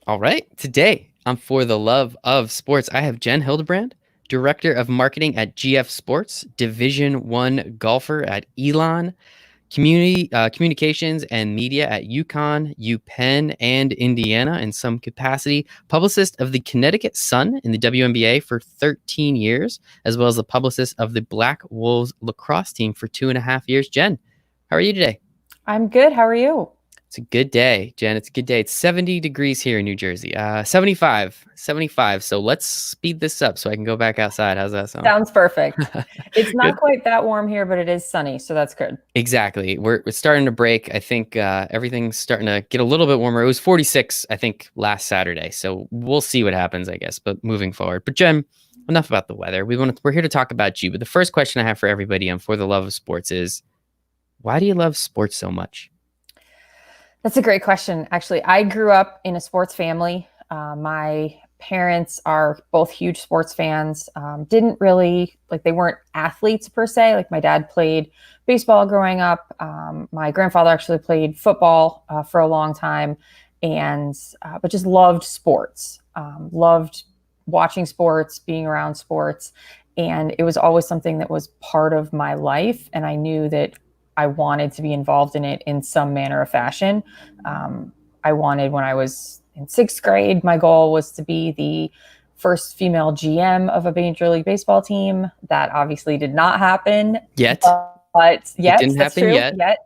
All right. Today on For the Love of Sports, I have Jen Hildebrand, Director of Marketing at GF Sports, Division One golfer at Elon, communications and media at UConn, UPenn, and Indiana in some capacity, publicist of the Connecticut Sun in the WNBA for 13 years, as well as the publicist of the Black Wolves lacrosse team for 2.5 years. Jen, how are you today? I'm good. How are you? It's a good day, Jen. It's a good day. It's 70 degrees here in New Jersey. 75. So let's speed this up so I can go back outside. How's that sound? Sounds perfect. It's not Good. quite that warm here, but it is sunny, so that's good. Exactly. We're starting to break. I think everything's starting to get a little bit warmer. It was 46, I think, last Saturday. So we'll see what happens, I guess, but moving forward. But Jen, enough about the weather. We're here to talk about you. But the first question I have for everybody on For the Love of Sports is, why do you love sports so much? That's a great question. Actually, I grew up in a sports family. My parents are both huge sports fans. Didn't really they weren't athletes per se. Like my dad played baseball growing up. My grandfather actually played football for a long time, and but just loved sports. Loved watching sports, being around sports, and it was always something that was part of my life. And I knew that I wanted to be involved in it in some manner or fashion. I wanted, when I was in sixth grade, my goal was to be the first female GM of a Major League Baseball team. That obviously did not happen Yet. But yes, It didn't that's happen true. yet.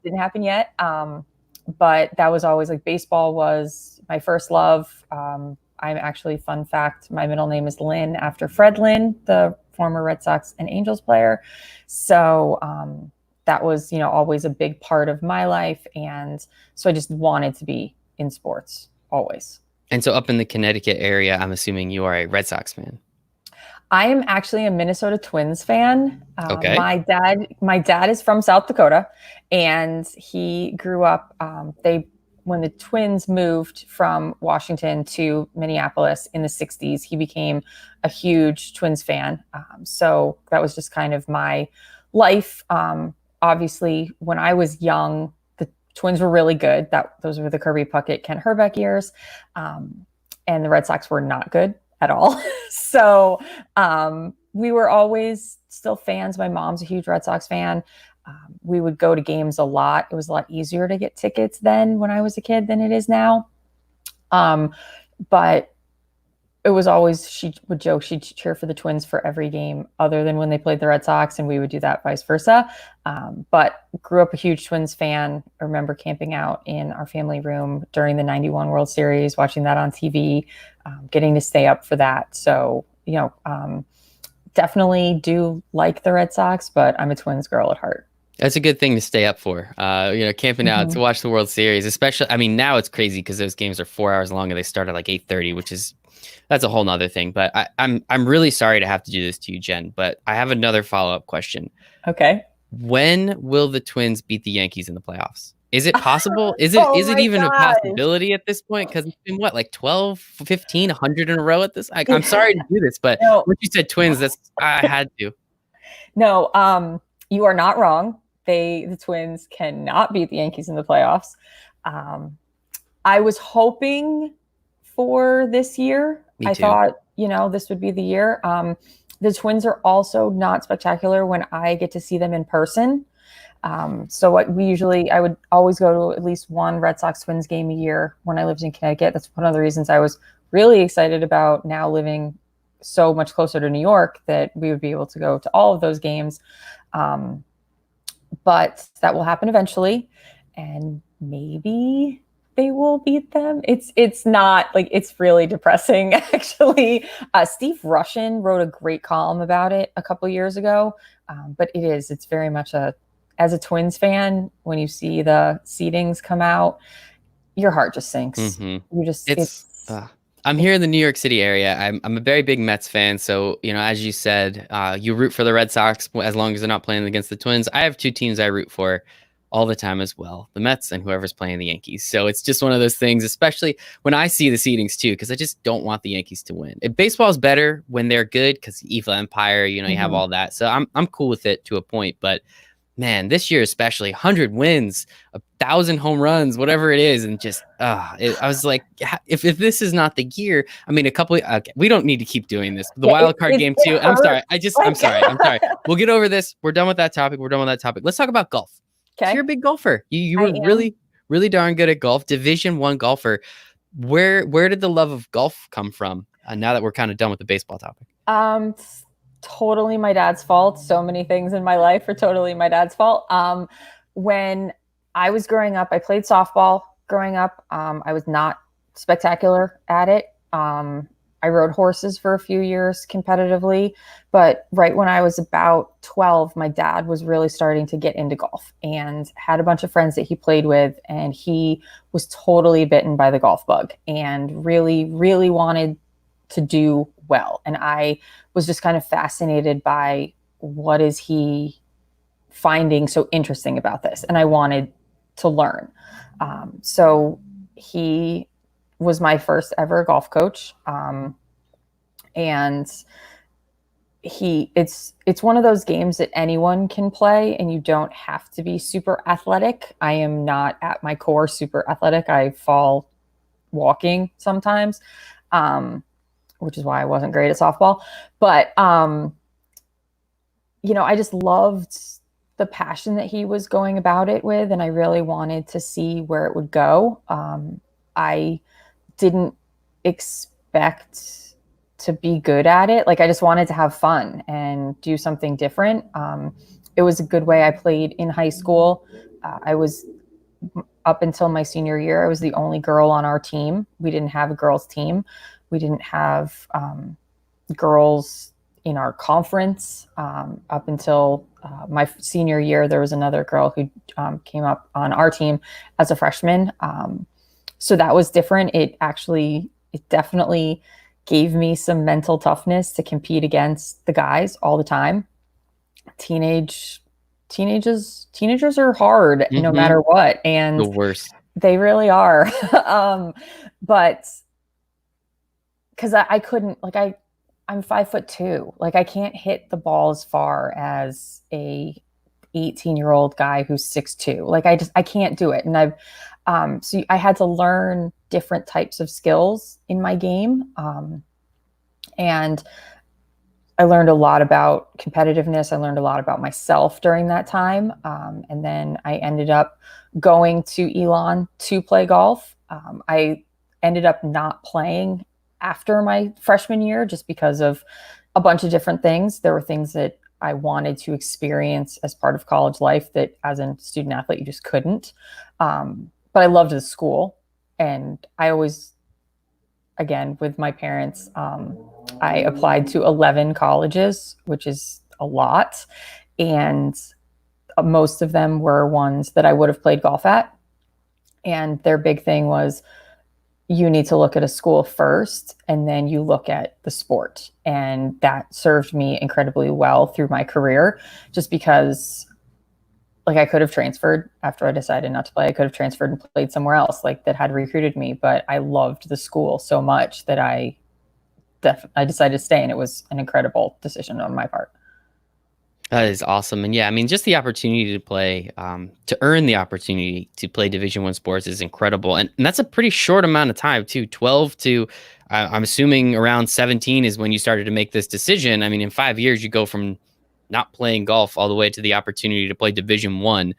Didn't happen yet. But that was always baseball was my first love. I'm actually, fun fact, my middle name is Lynn after Fred Lynn, the former Red Sox and Angels player. So, that was, always a big part of my life. And so I just wanted to be in sports always. And so up in the Connecticut area, I'm assuming you are a Red Sox fan. I am actually a Minnesota Twins fan. Okay. My dad is from South Dakota, and he grew up, when the Twins moved from Washington to Minneapolis in the 60s, he became a huge Twins fan. So that was just kind of my life. Obviously, when I was young, the Twins were really good. Those were the Kirby Puckett, Kent Hrbek years. And the Red Sox were not good at all. So we were always still fans. My mom's a huge Red Sox fan. We would go to games a lot. It was a lot easier to get tickets then when I was a kid than it is now. But it was always, she would joke, she'd cheer for the Twins for every game other than when they played the Red Sox, and we would do that vice versa. But grew up a huge Twins fan. I remember camping out in our family room during the 91 World Series, watching that on TV, getting to stay up for that. So, definitely do like the Red Sox, but I'm a Twins girl at heart. That's a good thing to stay up for, camping out to watch the World Series, especially. I mean, now it's crazy because those games are 4 hours long and they start at 8:30, that's a whole nother thing. But I'm really sorry to have to do this to you, Jen, but I have another follow-up question. Okay. When will the Twins beat the Yankees in the playoffs? Is it possible? Is it even a possibility at this point? Because it's been 12, 15, 100 in a row at this? I'm sorry to do this, but when you said Twins, I had to. No, you are not wrong. The Twins cannot beat the Yankees in the playoffs. I was hoping for this year. I thought, this would be the year. The Twins are also not spectacular when I get to see them in person. So I would always go to at least one Red Sox Twins game a year when I lived in Connecticut. That's one of the reasons I was really excited about now living so much closer to New York, that we would be able to go to all of those games. But that will happen eventually, and maybe they will beat them. It's not it's really depressing, actually. Steve Rushin wrote a great column about it a couple years ago. But it's very much as a Twins fan, when you see the seedings come out, your heart just sinks. Mm-hmm. I'm here in the New York City area. I'm a very big Mets fan. So, as you said, you root for the Red Sox as long as they're not playing against the Twins. I have two teams I root for all the time as well, the Mets and whoever's playing the Yankees. So it's just one of those things, especially when I see the seedings too, because I just don't want the Yankees to win. Baseball is better when they're good because evil empire, you have all that. So I'm cool with it to a point, but man, this year especially, 100 wins, 1,000 home runs, whatever it is, and just I was like, if this is not the year, I mean, okay, we don't need to keep doing this. The Yeah, wild card game too. I'm sorry. I'm sorry. We'll get over this. We're done with that topic. Let's talk about golf. Okay. You're a big golfer. You were really, really darn good at golf. Division I golfer. Where did the love of golf come from? Now that we're kind of done with the baseball topic. Totally my dad's fault. So many things in my life are totally my dad's fault. When I was growing up, I played softball growing up. I was not spectacular at it. I rode horses for a few years competitively, but right when I was about 12, my dad was really starting to get into golf and had a bunch of friends that he played with, and he was totally bitten by the golf bug and really, really wanted to do well. And I was just kind of fascinated by what is he finding so interesting about this. And I wanted to learn. So he was my first ever golf coach. And it's one of those games that anyone can play and you don't have to be super athletic. I am not at my core super athletic. I fall walking sometimes. Which is why I wasn't great at softball. But, I just loved the passion that he was going about it with, and I really wanted to see where it would go. I didn't expect to be good at it. Like, I just wanted to have fun and do something different. It was a good way. I played in high school. I was, up until my senior year, I was the only girl on our team. We didn't have a girls' team. We didn't have girls in our conference up until my senior year. There was another girl who came up on our team as a freshman. So that was different. It definitely gave me some mental toughness to compete against the guys all the time. Teenagers are hard no matter what. And the worst. They really are. But because I couldn't, I'm 5'2". Like, I can't hit the ball as far as a 18-year-old guy who's 6'2". Like, I can't do it. And so I had to learn different types of skills in my game. And I learned a lot about competitiveness. I learned a lot about myself during that time. And then I ended up going to Elon to play golf. I ended up not playing after my freshman year just because of a bunch of different things. There were things that I wanted to experience as part of college life that as a student athlete, you just couldn't. But I loved the school. And I always, again, with my parents, I applied to 11 colleges, which is a lot. And most of them were ones that I would have played golf at. And their big thing was, you need to look at a school first, and then you look at the sport. And that served me incredibly well through my career, just because I could have transferred after I decided not to play. I could have transferred and played somewhere else that had recruited me, but I loved the school so much that I decided to stay, and it was an incredible decision on my part. That is awesome. And yeah, I mean, just the opportunity to play, to earn the opportunity to play Division I sports is incredible. And that's a pretty short amount of time too. 12 to, I'm assuming around 17 is when you started to make this decision. I mean, in 5 years, you go from not playing golf all the way to the opportunity to play Division I.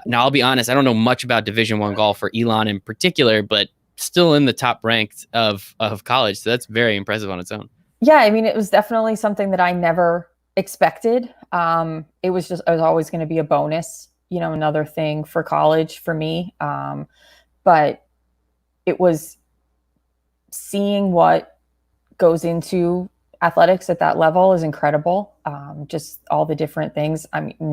Now, I'll be honest, I don't know much about Division I golf for Elon in particular, but still in the top ranked of college. So that's very impressive on its own. Yeah, I mean, it was definitely something that I never expected. It was always going to be a bonus, another thing for college for me. But it was seeing what goes into athletics at that level is incredible. Just all the different things. The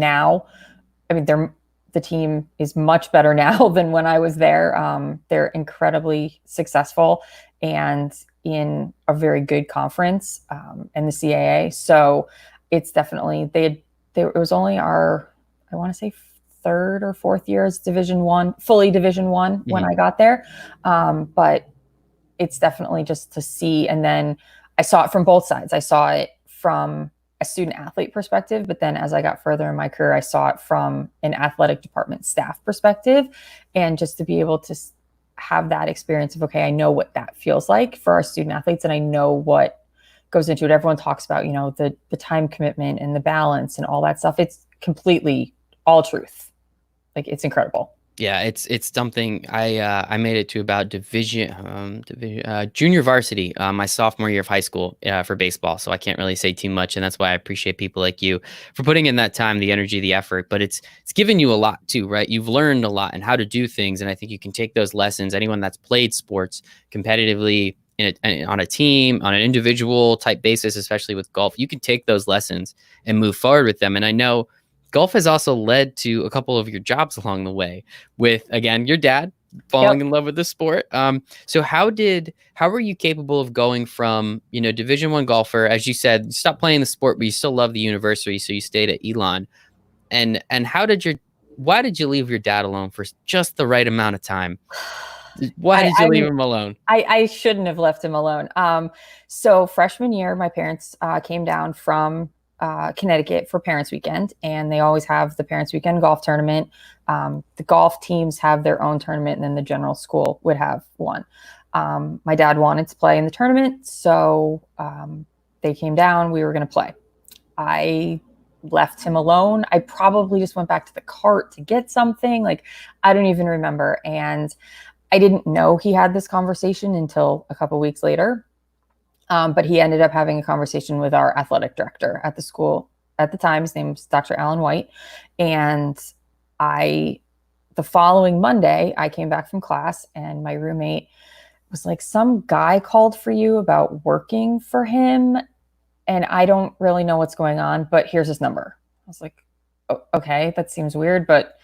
team is much better now than when I was there. They're incredibly successful and in a very good conference, and the CAA. So it's definitely, it was only our, I want to say 3rd or 4th year as Division I, fully Division I when I got there. But it's definitely just to see. And then I saw it from both sides. I saw student athlete perspective, but then as I got further in my career, I saw it from an athletic department staff perspective. And just to be able to have that experience of, okay, I know what that feels like for our student athletes, and I know what goes into it. Everyone talks about, the time commitment and the balance and all that stuff. It's completely all truth. Like, it's incredible. Yeah, it's something I made it to about junior varsity my sophomore year of high school for baseball. So I can't really say too much, and that's why I appreciate people like you for putting in that time, the energy, the effort. But it's given you a lot too, right? You've learned a lot and how to do things, and I think you can take those lessons. Anyone that's played sports competitively on a team, on an individual type basis, especially with golf, you can take those lessons and move forward with them. And I know golf has also led to a couple of your jobs along the way with, again, your dad falling in love with the sport. So how were you capable of going from, Division I golfer, as you said, you stopped playing the sport, but you still love the university. So you stayed at Elon, and why did you leave your dad alone for just the right amount of time? Why did you leave him alone? I shouldn't have left him alone. So freshman year, my parents came down from Connecticut for Parents Weekend, and they always have the Parents Weekend golf tournament. The golf teams have their own tournament, and then the general school would have one. My dad wanted to play in the tournament, so they came down. We were going to play. I left him alone. I probably just went back to the cart to get something. Like, I don't even remember. And I didn't know he had this conversation until a couple weeks later. But he ended up having a conversation with our athletic director at the school at the time. His name was Dr. Alan White. And the following Monday, I came back from class, and my roommate was like, some guy called for you about working for him, and I don't really know what's going on, but here's his number. I was like, oh, okay, that seems weird. But,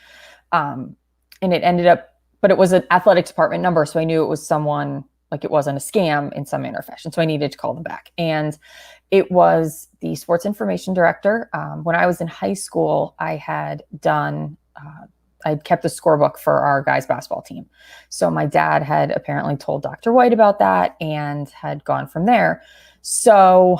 and it ended up, but it was an athletic department number. So I knew it was someone, like, it wasn't a scam in some manner or fashion. So I needed to call them back. And it was the sports information director. When I was in high school, I had I'd kept the scorebook for our guys basketball team. So my dad had apparently told Dr. White about that and had gone from there. So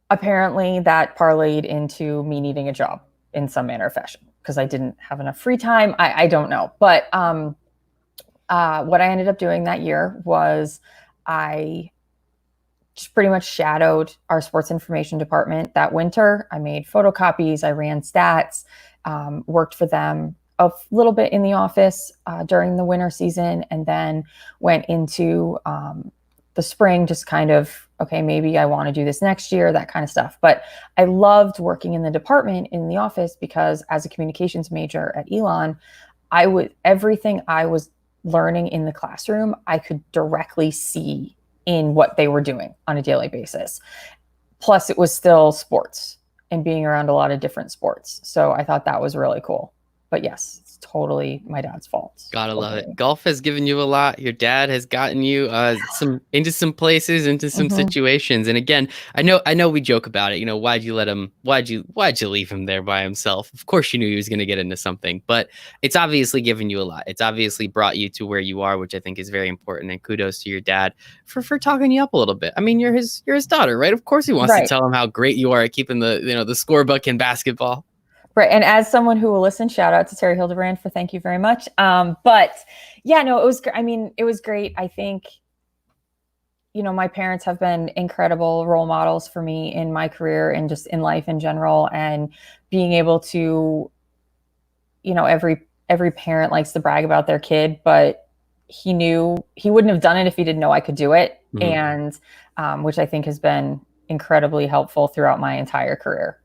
apparently that parlayed into me needing a job in some manner or fashion, because I didn't have enough free time. I don't know. But what I ended up doing that year was I just pretty much shadowed our sports information department that winter. I made photocopies, I ran stats, worked for them a little bit in the office during the winter season, and then went into the spring, just kind of, okay, maybe I want to do this next year, that kind of stuff. But I loved working in the department, in the office, because as a communications major at Elon, everything I was learning in the classroom, I could directly see in what they were doing on a daily basis. Plus, it was still sports and being around a lot of different sports. So I thought that was really cool. But yes, it's totally my dad's fault. Gotta love it. Golf has given you a lot. Your dad has gotten you into some places, into some situations. And again, I know we joke about it. Why'd you leave him there by himself? Of course you knew he was going to get into something, but it's obviously given you a lot. It's obviously brought you to where you are, which I think is very important. And kudos to your dad for talking you up a little bit. I mean, you're his daughter, right? Of course he wants to tell him how great you are at keeping the scorebook in basketball. Right. And as someone who will listen, shout out to Terry Hildebrand for thank you very much. But yeah, no, it was great. I think, my parents have been incredible role models for me in my career and just in life in general. And being able to, every parent likes to brag about their kid, but he knew he wouldn't have done it if he didn't know I could do it. Mm-hmm. And which I think has been incredibly helpful throughout my entire career.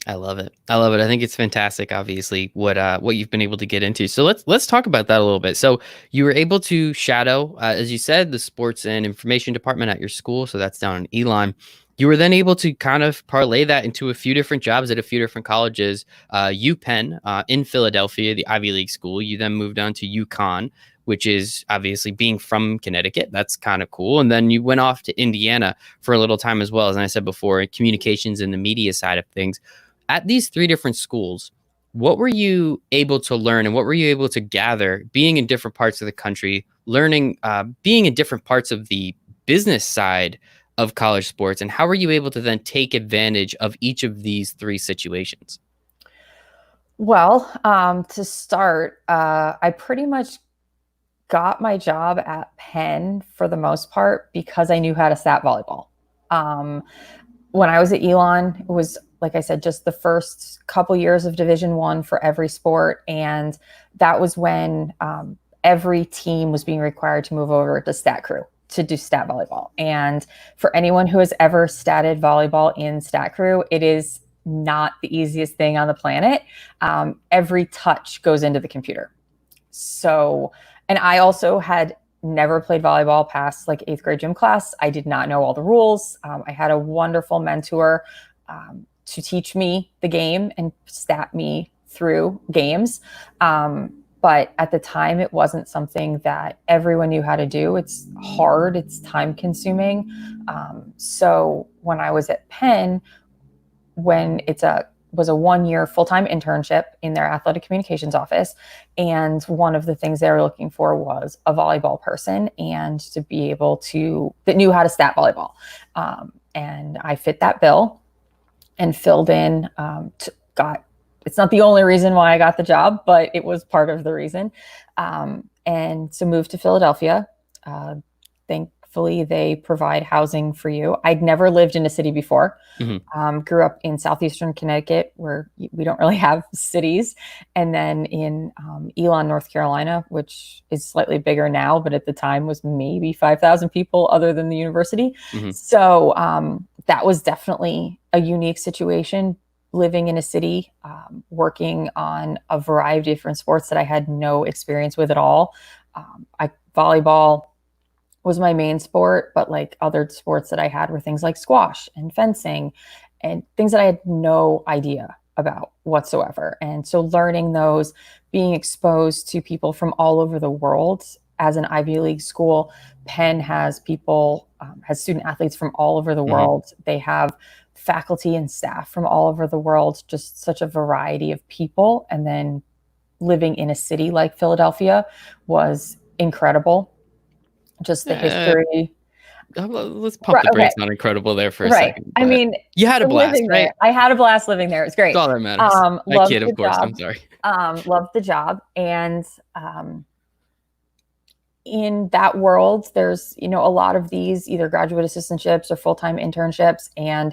I love it. I think it's fantastic, obviously, what you've been able to get into. So let's talk about that a little bit. So you were able to shadow, as you said, the sports and information department at your school. So that's down in Elon. You were then able to kind of parlay that into a few different jobs at a few different colleges. Penn in Philadelphia, the Ivy League school. You then moved on to UConn, which is obviously being from Connecticut. That's kind of cool. And then you went off to Indiana for a little time as well, as I said before, communications and the media side of things. At these three different schools, what were you able to learn and what were you able to gather being in different parts of the country, learning, being in different parts of the business side of college sports, and how were you able to then take advantage of each of these three situations? Well, to start, I pretty much got my job at Penn for the most part because I knew how to stat volleyball. Um, when I was at Elon, it was, like I said, just the first couple years of Division I for every sport, and that was when every team was being required to move over to stat crew to do stat volleyball. And for anyone who has ever statted volleyball in stat crew, it is not the easiest thing on the planet. Every touch goes into the computer. So, and I also had never played volleyball past like 8th grade gym class. I did not know all the rules. I had a wonderful mentor to teach me the game and stat me through games. But at the time, it wasn't something that everyone knew how to do. It's hard. It's time consuming. So when I was at Penn, when was a 1-year full-time internship in their athletic communications office. And one of the things they were looking for was a volleyball person and to be able that knew how to stat volleyball. And I fit that bill and filled in, it's not the only reason why I got the job, but it was part of the reason. And so moved to Philadelphia. Thankfully, they provide housing for you. I'd never lived in a city before. Mm-hmm. Grew up in southeastern Connecticut, where we don't really have cities. And then in Elon, North Carolina, which is slightly bigger now, but at the time was maybe 5,000 people other than the university. Mm-hmm. So that was definitely a unique situation, living in a city, working on a variety of different sports that I had no experience with at all. Volleyball was my main sport, but like other sports that I had were things like squash and fencing and things that I had no idea about whatsoever. And so learning those, being exposed to people from all over the world. As an Ivy League school, Penn has has student athletes from all over the world. They have faculty and staff from all over the world, just such a variety of people. And then living in a city like Philadelphia was incredible. Just the history. Let's pump the brakes on incredible there for a second. I mean, you had a blast, right? I had a blast living there. It was great. That's all that matters. My kid, of course. I'm sorry. Loved the job. And in that world, there's, a lot of these either graduate assistantships or full-time internships. And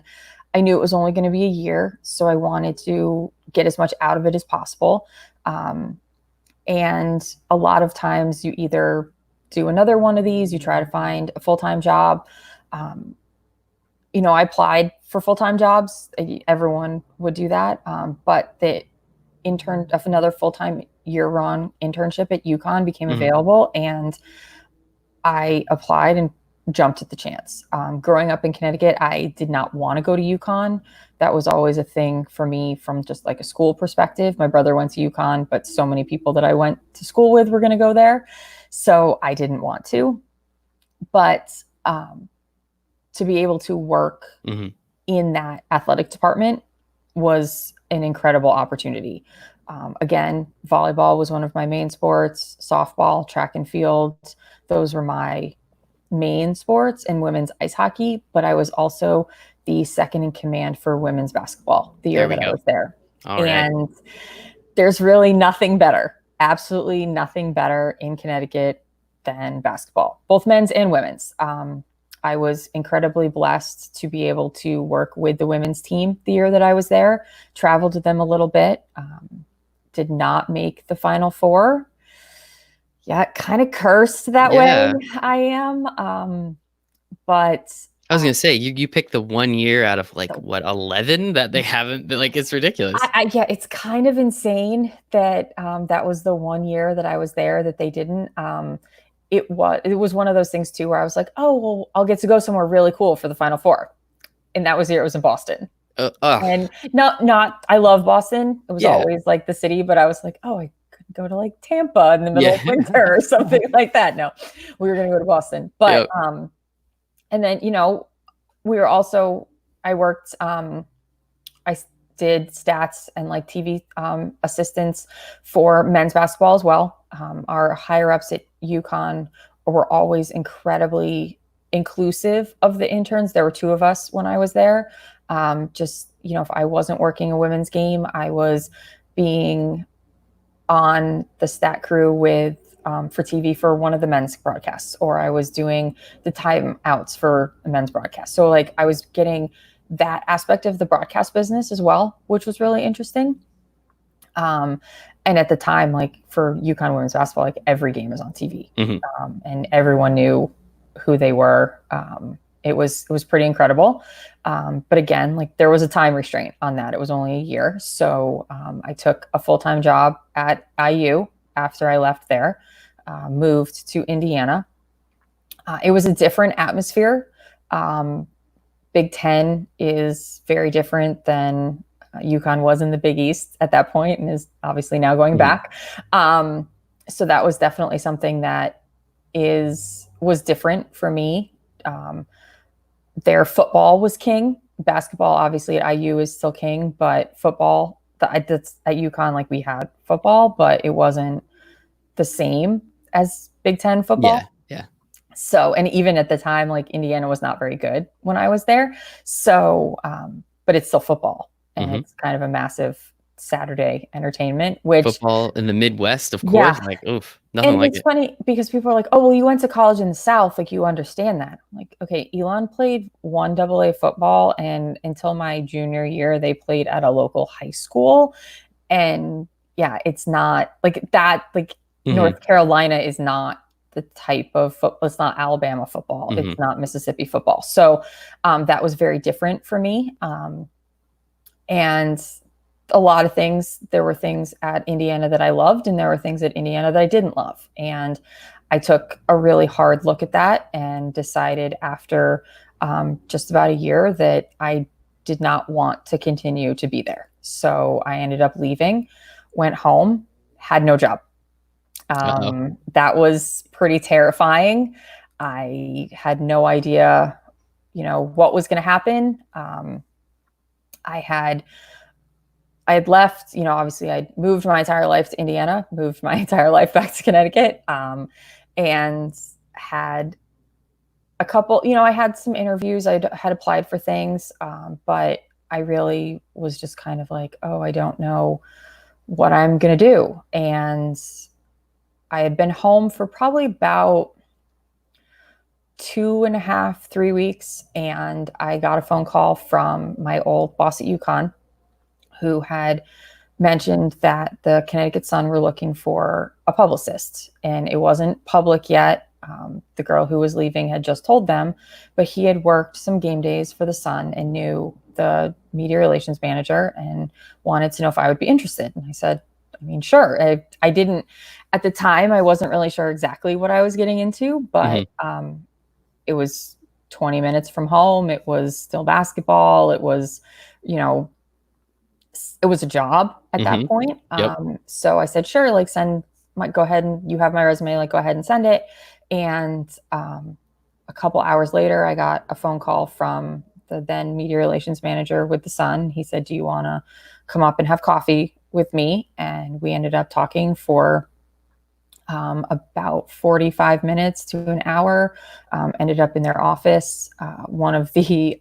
I knew it was only going to be a year. So I wanted to get as much out of it as possible. And a lot of times you either do another one of these, you try to find a full-time job. I applied for full-time jobs. Everyone would do that. But the intern of another full-time year-round internship at UConn became available, and I applied and jumped at the chance. Growing up in Connecticut, I did not want to go to UConn. That was always a thing for me from just like a school perspective. My brother went to UConn, but so many people that I went to school with were going to go there. So I didn't want to. But to be able to work in that athletic department was an incredible opportunity. Again, volleyball was one of my main sports, softball, track and field. Those were my main sports, and women's ice hockey. But I was also the second in command for women's basketball the year that I was there. And there's really nothing better, absolutely nothing better in Connecticut than basketball, both men's and women's. I was incredibly blessed to be able to work with the women's team the year that I was there, traveled with them a little bit, did not make the Final Four. Yeah, kind of cursed that way. I am. But I was going to say, you picked the 1 year out of 11 that they haven't, it's ridiculous. Yeah, it's kind of insane that that was the 1 year that I was there that they didn't. It was one of those things too, where I was like, oh, well, I'll get to go somewhere really cool for the Final Four. And that was the year it was in Boston. And I love Boston. It was always like the city, but I was like, oh, I could go to like Tampa in the middle of winter or something like that. No, we were going to go to Boston. But, and then, we were also, I worked, I did stats and like TV assistants for men's basketball as well. Our higher ups at UConn were always incredibly inclusive of the interns. There were 2 of us when I was there. Just, if I wasn't working a women's game, I was being on the stat crew for TV for one of the men's broadcasts, or I was doing the timeouts for the men's broadcast. So like I was getting that aspect of the broadcast business as well, which was really interesting. And at the time, like for UConn women's basketball, like every game was on TV, and everyone knew who they were. It was pretty incredible. But again, like there was a time restraint on that. It was only a year. So I took a full-time job at IU after I left there, moved to Indiana. It was a different atmosphere. Big Ten is very different than UConn was in the Big East at that point, and is obviously now going back. So that was definitely something that was different for me. Their football was king. Basketball, obviously at IU is still king, but football, at UConn, like we had football, but it wasn't the same as Big Ten football. Yeah. So, and even at the time, like Indiana was not very good when I was there. So, but it's still football, and it's kind of a massive Saturday entertainment, which football in the Midwest, of course, like, oof, nothing and like it's it. funny because people are like, oh, well, you went to college in the South, like you understand that. I'm like, okay, Elon played 1AA football, and until my junior year, they played at a local high school. And yeah, it's not like that. Like North Carolina is not the type of football. It's not Alabama football. It's not Mississippi football. So that was very different for me. And a lot of things, there were things at Indiana that I loved, and there were things at Indiana that I didn't love. And I took a really hard look at that and decided after just about a year that I did not want to continue to be there. So I ended up leaving, went home, had no job. That was pretty terrifying. I had no idea, what was going to happen. I had left, obviously I'd moved my entire life to Indiana, moved my entire life back to Connecticut, and had a couple, I had some interviews, I had applied for things, but I really was just kind of like, oh, I don't know what I'm going to do. And I had been home for probably about 2.5, 3 weeks. And I got a phone call from my old boss at UConn, who had mentioned that the Connecticut Sun were looking for a publicist, and it wasn't public yet. The girl who was leaving had just told them, but he had worked some game days for the Sun and knew the media relations manager and wanted to know if I would be interested. And I said, I mean, sure. I didn't, at the time, I wasn't really sure exactly what I was getting into, but it was 20 minutes from home. It was still basketball. It was, it was a job at that point. So I said, sure, like go ahead, and you have my resume, like go ahead and send it. And a couple hours later, I got a phone call from the then media relations manager with the Sun. He said, do you want to come up and have coffee with me? And we ended up talking for about 45 minutes to an hour, ended up in their office. One of the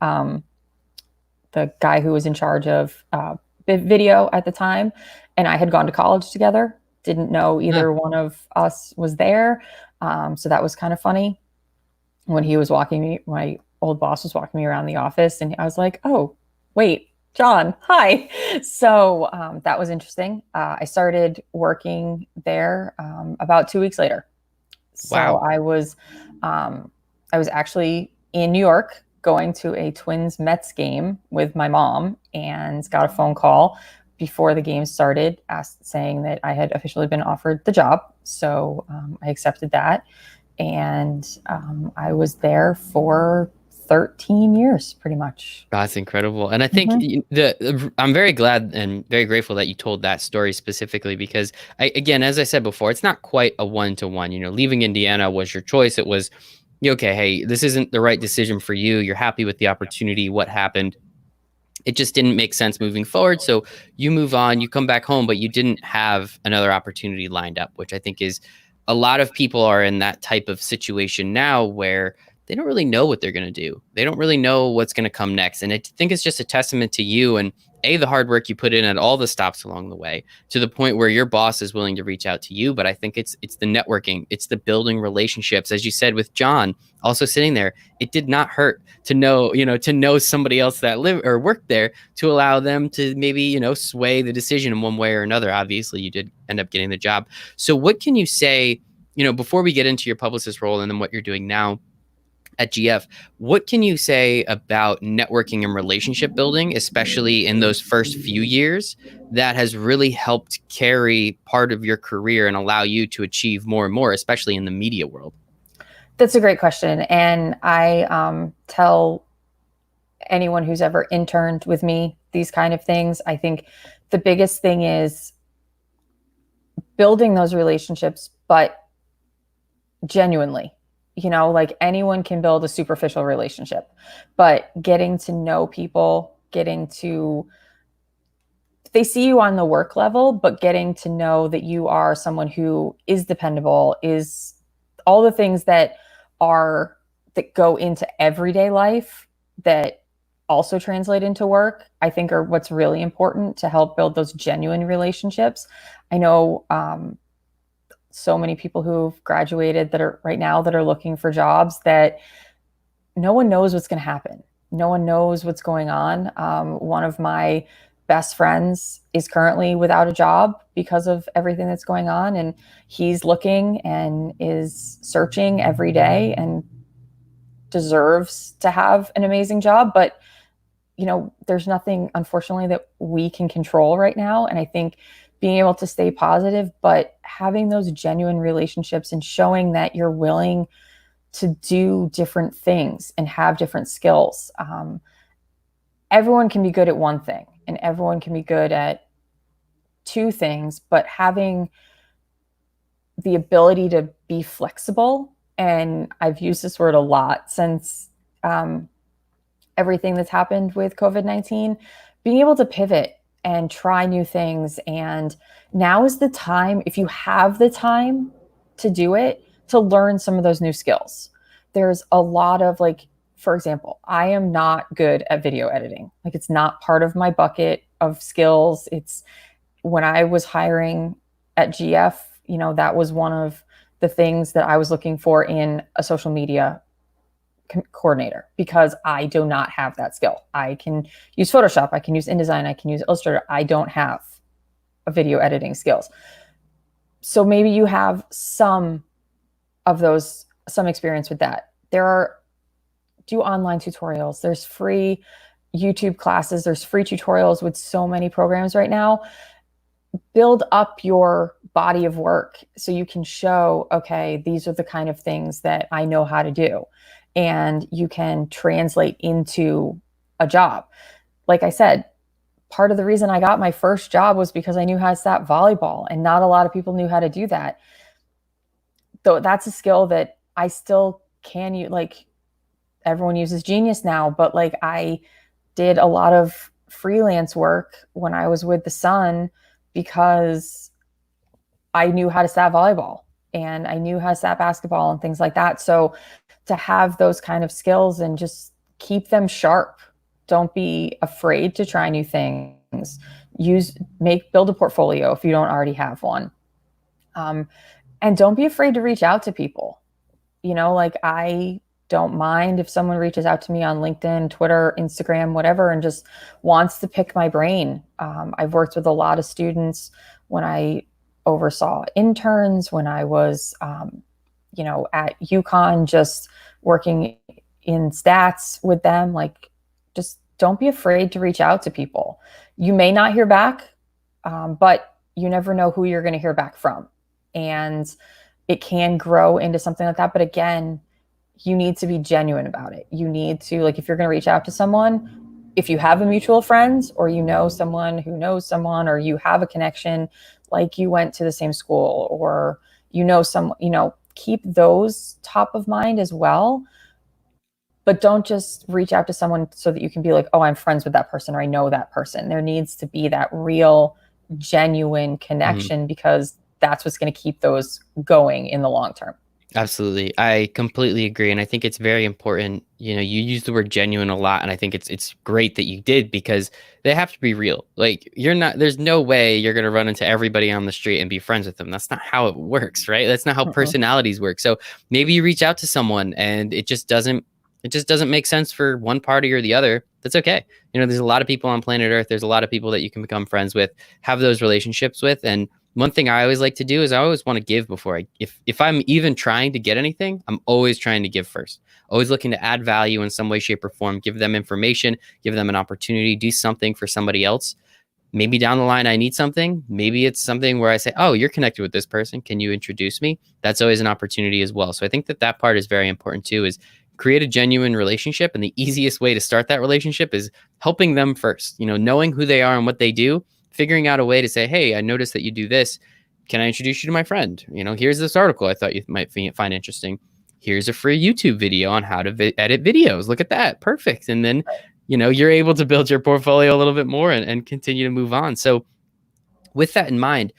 guy who was in charge of video at the time, and I had gone to college together, didn't know either one of us was there. So that was kind of funny when he was my old boss was walking me around the office, and I was like, oh, wait, John, hi. So that was interesting. I started working there about 2 weeks later. So wow. I was actually in New York going to a Twins Mets game with my mom, and got a phone call before the game started saying that I had officially been offered the job. So I accepted that, and I was there for 13 years pretty much. That's incredible. And I think I'm very glad and very grateful that you told that story specifically, because again, as I said before, it's not quite a one-to-one. Leaving Indiana was your choice. It was, okay, hey, this isn't the right decision for you. You're happy with the opportunity. What happened? It just didn't make sense moving forward. So you move on, you come back home, but you didn't have another opportunity lined up, which I think is a lot of people are in that type of situation now, where they don't really know what they're going to do. They don't really know what's going to come next. And I think it's just a testament to you and the hard work you put in at all the stops along the way, to the point where your boss is willing to reach out to you. But I think it's the networking, it's the building relationships. As you said with John, also sitting there, it did not hurt to know, to know somebody else that lived or worked there, to allow them to maybe, sway the decision in one way or another. Obviously, you did end up getting the job. So what can you say, before we get into your publicist role and then what you're doing now at GF, what can you say about networking and relationship building, especially in those first few years, that has really helped carry part of your career and allow you to achieve more and more, especially in the media world? That's a great question. And I tell anyone who's ever interned with me these kind of things, I think the biggest thing is building those relationships, but genuinely. Like anyone can build a superficial relationship, but getting to know people, they see you on the work level, but getting to know that you are someone who is dependable, is all the things that go into everyday life that also translate into work, I think are what's really important to help build those genuine relationships. I know, so many people who've graduated that are looking for jobs, that no one knows what's going to happen. No one knows what's going on. One of my best friends is currently without a job because of everything that's going on. And he's looking and is searching every day and deserves to have an amazing job. But, there's nothing, unfortunately, that we can control right now. And I think being able to stay positive, but having those genuine relationships and showing that you're willing to do different things and have different skills. Everyone can be good at one thing and everyone can be good at two things, but having the ability to be flexible, and I've used this word a lot since everything that's happened with COVID-19, being able to pivot and try new things. And now is the time, if you have the time to do it, to learn some of those new skills. There's a lot of, like, for example, I am not good at video editing. Like, it's not part of my bucket of skills. It's when I was hiring at GF, that was one of the things that I was looking for in a social media coordinator, because I do not have that skill. I can use Photoshop, I can use InDesign, I can use Illustrator. I don't have a video editing skills. So maybe you have some experience with that. Do online tutorials. There's free YouTube classes. There's free tutorials with so many programs right now. Build up your body of work so you can show, okay, these are the kind of things that I know how to do. And you can translate into a job. Like I said, part of the reason I got my first job was because I knew how to stat volleyball, and not a lot of people knew how to do that. Though that's a skill that I still can use. Like, everyone uses Genius now, but like, I did a lot of freelance work when I was with the Sun because I knew how to stat volleyball and I knew how to stat basketball and things like that. So to have those kind of skills and just keep them sharp. Don't be afraid to try new things. Build a portfolio if you don't already have one. And don't be afraid to reach out to people. Like, I don't mind if someone reaches out to me on LinkedIn, Twitter, Instagram, whatever, and just wants to pick my brain. I've worked with a lot of students when I oversaw interns, when I was, at UConn, just working in stats with them. Like, just don't be afraid to reach out to people. You may not hear back, but you never know who you're going to hear back from. And it can grow into something like that. But again, you need to be genuine about it. You need to, like, if you're going to reach out to someone, if you have a mutual friend, or someone who knows someone, or you have a connection, like you went to the same school, or keep those top of mind as well. But don't just reach out to someone so that you can be like, oh, I'm friends with that person, or I know that person. There needs to be that real, genuine connection, because that's what's going to keep those going in the long term. Absolutely. I completely agree. And I think it's very important. You know, you use the word genuine a lot. And I think it's great that you did, because they have to be real. Like, there's no way you're going to run into everybody on the street and be friends with them. That's not how it works, right? That's not how Mm-mm. personalities work. So maybe you reach out to someone and it just doesn't make sense for one party or the other. That's okay. You know, there's a lot of people on planet Earth. There's a lot of people that you can become friends with, have those relationships with. And one thing I always like to do is I always want to give before if I'm even trying to get anything, I'm always trying to give first. Always looking to add value in some way, shape, or form, give them information, give them an opportunity, do something for somebody else. Maybe down the line I need something. Maybe it's something where I say, "Oh, you're connected with this person. Can you introduce me?" That's always an opportunity as well. So I think that part is very important too, is create a genuine relationship, and the easiest way to start that relationship is helping them first. You know, knowing who they are and what they do, figuring out a way to say, "Hey, I noticed that you do this. Can I introduce you to my friend? You know, here's this article I thought you might find interesting. Here's a free YouTube video on how to edit videos. Look at that. Perfect." And then, you know, you're able to build your portfolio a little bit more and continue to move on. So with that in mind,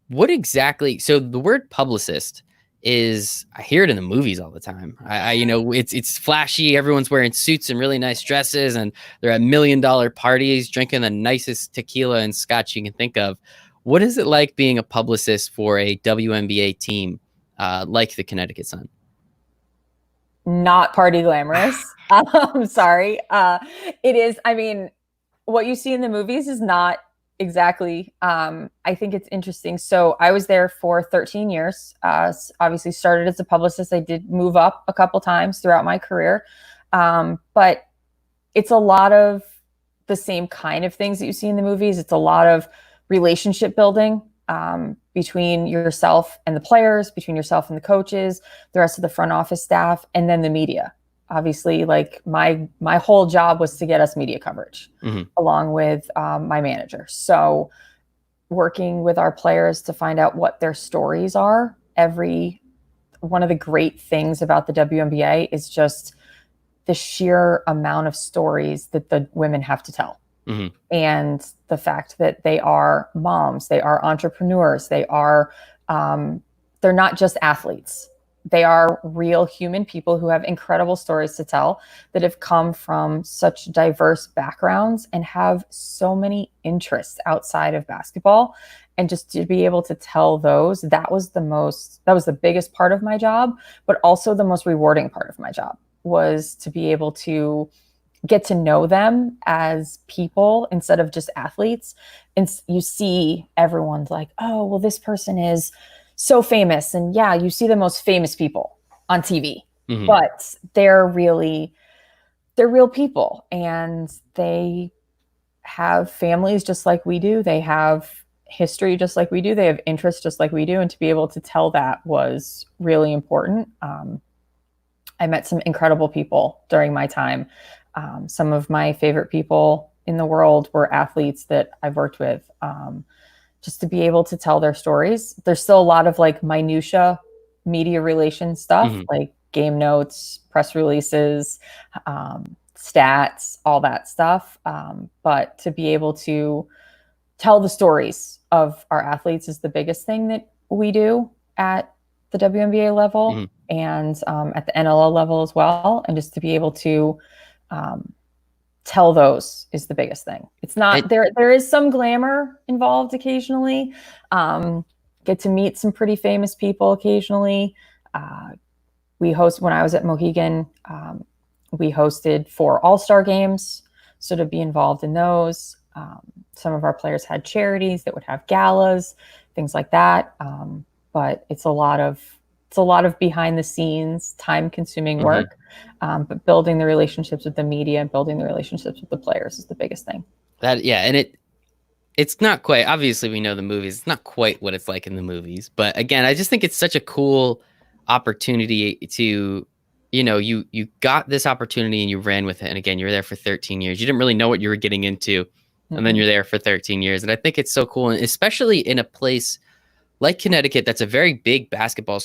what exactly, so the word publicist is, I hear it in the movies all the time. You know, it's flashy. Everyone's wearing suits and really nice dresses, and they're at $1 million parties drinking the nicest tequila and scotch you can think of. What is it like being a publicist for a WNBA team like the Connecticut Sun? Not party glamorous. Sorry. It is. I mean, what you see in the movies is not exactly. I think it's interesting. So I was there for 13 years. Obviously, started as a publicist. I did move up a couple times throughout my career, but it's a lot of the same kind of things that you see in the movies. It's a lot of relationship building between yourself and the players, between yourself and the coaches, the rest of the front office staff, and then the media. Obviously, like my whole job was to get us media coverage, along with my manager. So working with our players to find out what their stories are. One of the great things about the WNBA is just the sheer amount of stories that the women have to tell. And the fact that they are moms, they are entrepreneurs, they're not just athletes. They are real human people who have incredible stories to tell, that have come from such diverse backgrounds and have so many interests outside of basketball. And just to be able to tell those, that was the biggest part of my job, but also the most rewarding part of my job, was to be able to get to know them as people instead of just athletes. And you see everyone's like, "Oh, well, this person is so famous." And yeah, you see the most famous people on TV, but they're real people, and they have families just like we do. They have history just like we do. They have interests just like we do. And to be able to tell that was really important. I met some incredible people during my time. Some of my favorite people in the world were athletes that I've worked with. Just to be able to tell their stories. There's still a lot of like minutia media relations stuff, like game notes, press releases, stats, all that stuff. But to be able to tell the stories of our athletes is the biggest thing that we do at the WNBA level, and at the NLL level as well. And just to be able to tell those is the biggest thing. It's not there is some glamour involved occasionally. Get to meet some pretty famous people occasionally. When I was at Mohegan, we hosted 4 all-star games, so to be involved in those. Some of our players had charities that would have galas, things like that. But it's a lot of behind the scenes, time consuming work. But building the relationships with the media and building the relationships with the players is the biggest thing. And it's not quite, obviously we know the movies, it's not quite what it's like in the movies. But again, I just think it's such a cool opportunity to, you know, you got this opportunity and you ran with it. And again, you were there for 13 years. You didn't really know what you were getting into. And then you're there for 13 years. And I think it's so cool. And especially in a place like Connecticut, that's a very big basketball,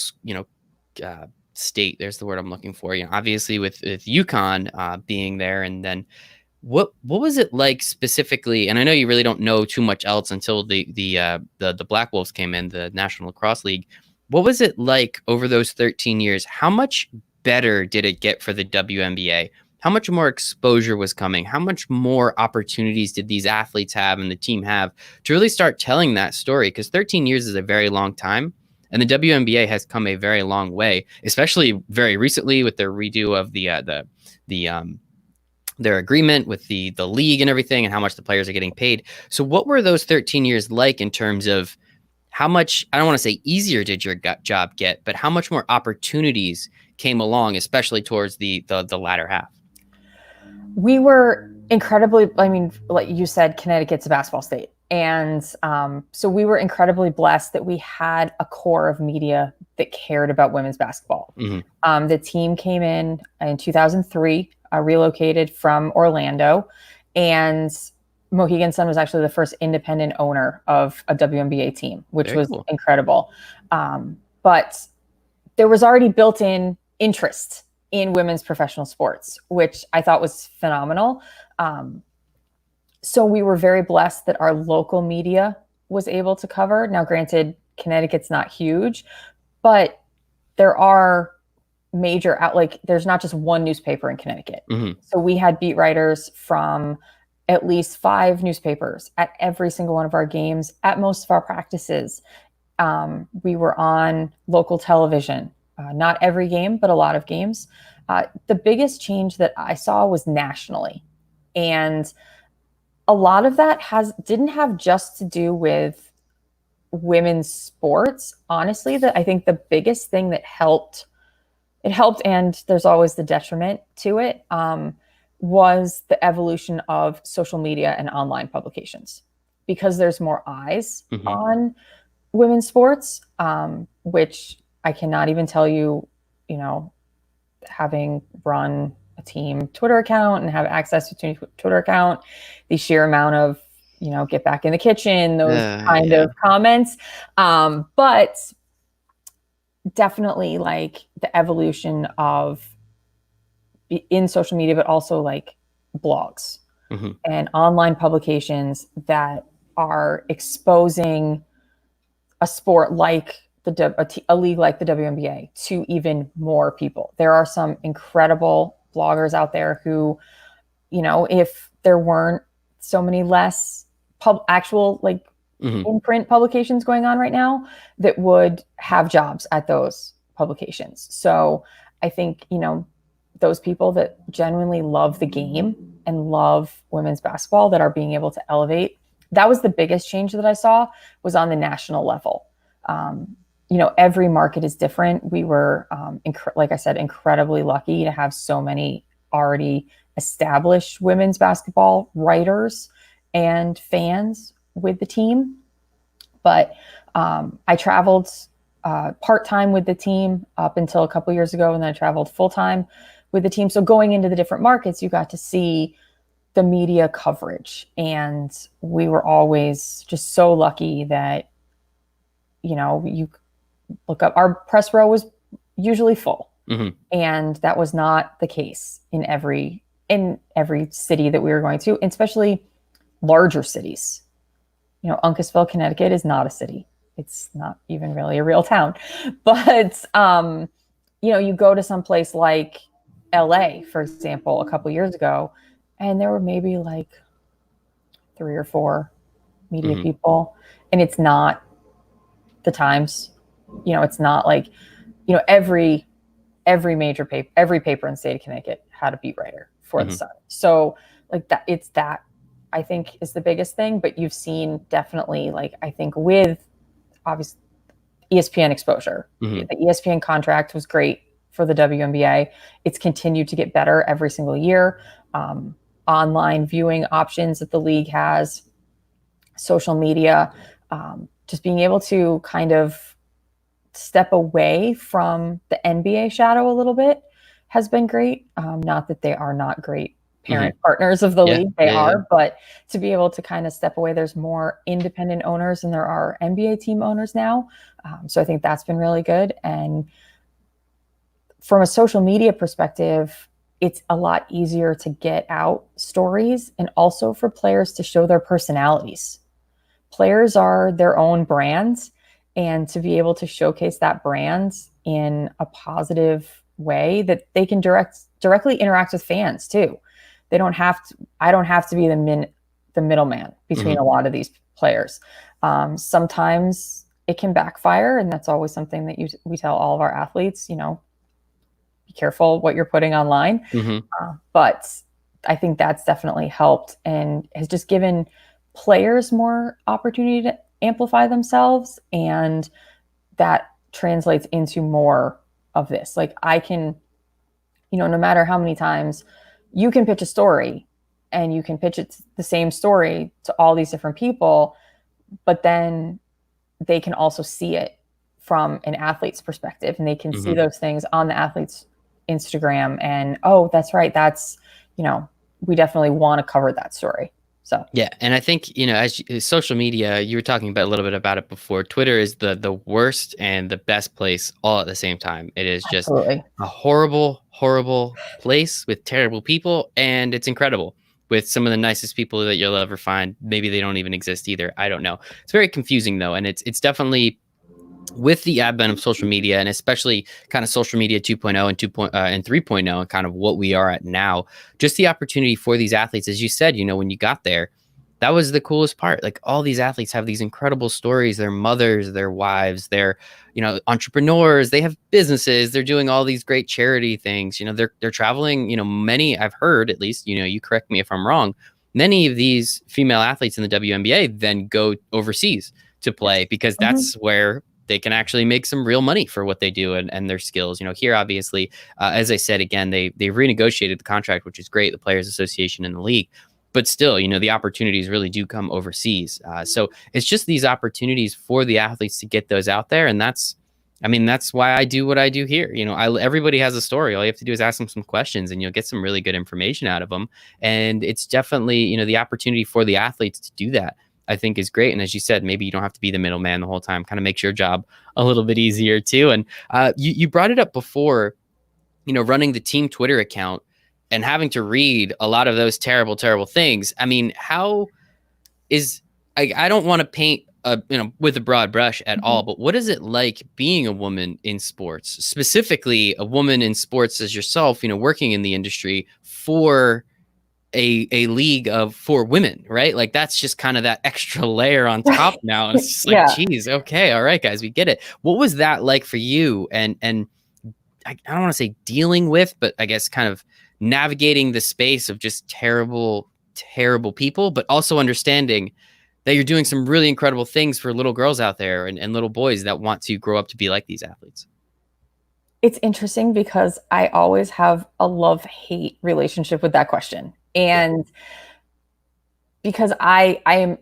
state. There's the word I'm looking for. You know, obviously with UConn being there, and then what was it like specifically? And I know you really don't know too much else until the Black Wolves came in, the National Lacrosse League. What was it like over those 13 years? How much better did it get for the WNBA? How much more exposure was coming? How much more opportunities did these athletes have and the team have to really start telling that story? Because 13 years is a very long time. And the WNBA has come a very long way, especially very recently with their redo of their agreement with the league and everything, and how much the players are getting paid. So what were those 13 years like in terms of how much, I don't want to say easier did your job get, but how much more opportunities came along, especially towards the latter half? We were incredibly, I mean, like you said, Connecticut's a basketball state. And so we were incredibly blessed that we had a core of media that cared about women's basketball. Mm-hmm. The team came in 2003, relocated from Orlando, and Mohegan Sun was actually the first independent owner of a WNBA team, which Very was cool. incredible. But there was already built-in interest in women's professional sports, which I thought was phenomenal. So we were very blessed that our local media was able to cover. Now, granted, Connecticut's not huge, but there are major there's not just one newspaper in Connecticut. Mm-hmm. So we had beat writers from at least 5 newspapers at every single one of our games, at most of our practices. We were on local television, not every game, but a lot of games. The biggest change that I saw was nationally. And a lot of that didn't have just to do with women's sports. Honestly, I think the biggest thing that helped, and there's always the detriment to it, was the evolution of social media and online publications, because there's more eyes Mm-hmm. on women's sports, which I cannot even tell you, having run a team Twitter account and have access to a Twitter account, the sheer amount of, get back in the kitchen, those kind of comments. But definitely like the evolution of in social media, but also like blogs Mm-hmm. and online publications that are exposing a sport like a league like the WNBA to even more people. There are some incredible bloggers out there who, if there weren't so many less actual Mm-hmm. in-print publications going on right now, that would have jobs at those publications. So I think, those people that genuinely love the game and love women's basketball that are being able to elevate, that was the biggest change that I saw, was on the national level. Every market is different. We were, like I said, incredibly lucky to have so many already established women's basketball writers and fans with the team. But I traveled part-time with the team up until a couple years ago, and then I traveled full-time with the team. So going into the different markets, you got to see the media coverage. And we were always just so lucky that, you look up, our press row was usually full. Mm-hmm. And that was not the case in every city that we were going to, especially larger cities. Uncasville, Connecticut is not a city. It's not even really a real town. But, you go to some place like LA, for example, a couple years ago, and there were maybe like 3 or 4 media Mm-hmm. people. And it's not the Times. It's not like, every major paper, every paper in the state of Connecticut had a beat writer for Mm-hmm. the Sun. So like that I think is the biggest thing. But you've seen definitely, I think with obviously ESPN exposure, Mm-hmm. the ESPN contract was great for the WNBA. It's continued to get better every single year. Online viewing options that the league has, social media, just being able to kind of step away from the NBA shadow a little bit has been great. Not that they are not great parent partners of the league. They are, but to be able to kind of step away, there's more independent owners than there are NBA team owners now. So I think that's been really good. And from a social media perspective, it's a lot easier to get out stories, and also for players to show their personalities. Players are their own brands, and to be able to showcase that brand in a positive way that they can directly interact with fans too. They don't have to, I don't have to be the middleman between a lot of these players. Sometimes it can backfire, and that's always something that we tell all of our athletes, you know, be careful what you're putting online. But I think that's definitely helped and has just given players more opportunity to amplify themselves, and that translates into more of this. Like I can, you know, no matter how many times you can pitch a story and you can pitch it the same story to all these different people, but then they can also see it from an athlete's perspective, and they can see those things on the athlete's Instagram and, oh, that's right, that's, you know, we definitely want to cover that story. So yeah, and I think, you know, as social media, you were talking about a little bit about it before. Twitter is the worst and the best place all at the same time. It is just absolutely a horrible place with terrible people, and it's incredible with some of the nicest people that you'll ever find. Maybe they don't even exist either. I don't know. It's very confusing though, and it's definitely, with the advent of social media, and especially kind of social media 2.0 and 3.0, and kind of what we are at now, just the opportunity for these athletes, as you said, you know, when you got there, that was the coolest part. Like all these athletes have these incredible stories. Their mothers, their wives, they're, you know, entrepreneurs, they have businesses, they're doing all these great charity things. You know, they're traveling, you know, many, I've heard, at least, you know, you correct me if I'm wrong, many of these female athletes in the WNBA then go overseas to play because that's where they can actually make some real money for what they do and their skills. You know, here, obviously, as I said, again, they renegotiated the contract, which is great, the Players Association and the league. But still, you know, the opportunities really do come overseas. So it's just these opportunities for the athletes to get those out there. And that's why I do what I do here. You know, everybody has a story. All you have to do is ask them some questions and you'll get some really good information out of them. And it's definitely, you know, the opportunity for the athletes to do that, I think, is great. And as you said, maybe you don't have to be the middleman the whole time, kind of makes your job a little bit easier too. And you brought it up before, you know, running the team Twitter account and having to read a lot of those terrible things. I mean, how is, I don't want to paint you know, with a broad brush at all, but what is it like being a woman in sports, specifically a woman in sports as yourself, you know, working in the industry for a league for women, right? Like that's just kind of that extra layer on top now. And it's just like, geez, okay, all right, guys, we get it. What was that like for you? And I don't want to say dealing with, but I guess kind of navigating the space of just terrible people, but also understanding that you're doing some really incredible things for little girls out there and little boys that want to grow up to be like these athletes. It's interesting because I always have a love-hate relationship with that question. And because I am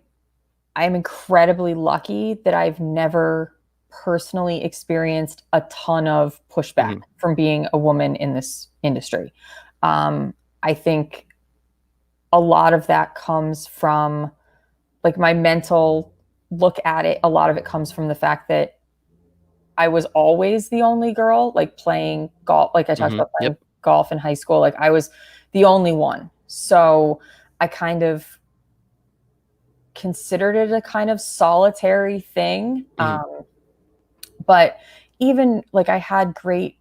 incredibly lucky that I've never personally experienced a ton of pushback from being a woman in this industry. I think a lot of that comes from like my mental look at it. A lot of it comes from the fact that I was always the only girl, like playing golf. Like I talked about playing golf in high school. Like I was the only one. So I kind of considered it a kind of solitary thing. But even like I had great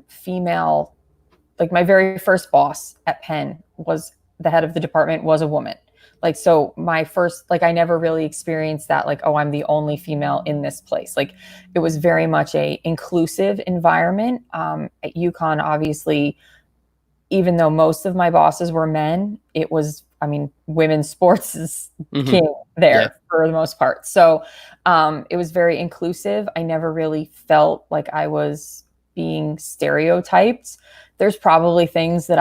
female, like my very first boss at Penn was the head of the department, was a woman. Like, so my first, like, I never really experienced that, like, oh, I'm the only female in this place. Like, it was very much a inclusive environment. At UConn, obviously, even though most of my bosses were men, it was, I mean, women's sports is king there for the most part. So it was very inclusive. I never really felt like I was being stereotyped. There's probably things that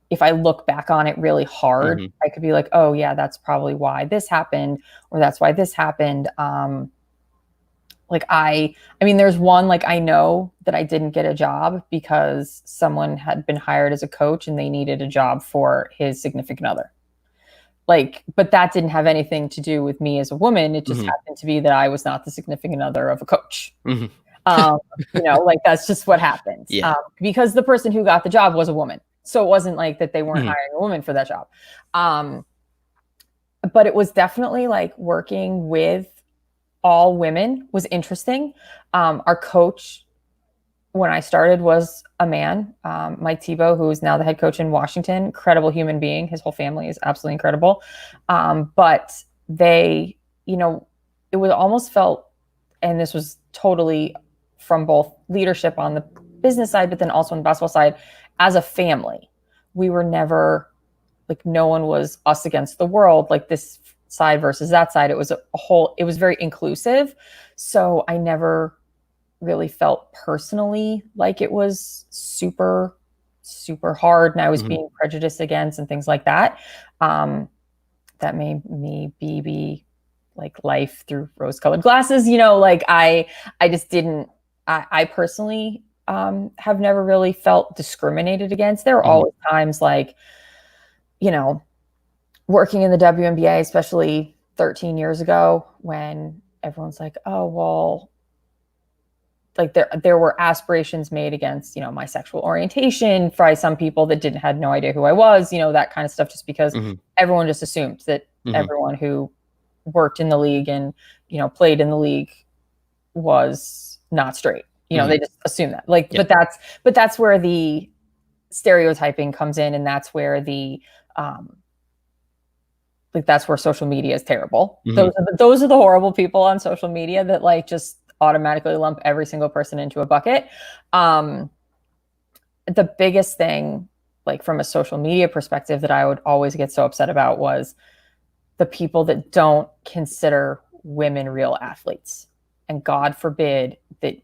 if I look back on it really hard, I could be like, oh yeah, that's probably why this happened, or that's why this happened. Like I mean, there's one, like I know that I didn't get a job because someone had been hired as a coach and they needed a job for his significant other. Like, but that didn't have anything to do with me as a woman. It just happened to be that I was not the significant other of a coach. You know, like that's just what happens. Because the person who got the job was a woman. So it wasn't like that they weren't hiring a woman for that job. But it was definitely like working with all women was interesting. Our coach when I started was a man, Mike Tebow, who is now the head coach in Washington. Incredible human being. His whole family is absolutely incredible. But they, it was almost felt, and this was totally from both leadership on the business side, but then also on the basketball side, as a family. We were never like, no one was us against the world, like this side versus that side. It was it was very inclusive. So I never really felt personally like it was super, super hard and I was being prejudiced against and things like that. That made me be like life through rose-colored glasses, like I just didn't, I personally have never really felt discriminated against. There were always times like, working in the WNBA, especially 13 years ago, when everyone's like, oh, well, like there were aspirations made against, my sexual orientation by some people that had no idea who I was, that kind of stuff, just because everyone just assumed that everyone who worked in the league and, played in the league was not straight. They just assume that, like, but that's where the stereotyping comes in. And that's where that's where social media is terrible. Those are the horrible people on social media that like just automatically lump every single person into a bucket. The biggest thing, like from a social media perspective, that I would always get so upset about was the people that don't consider women real athletes. And God forbid that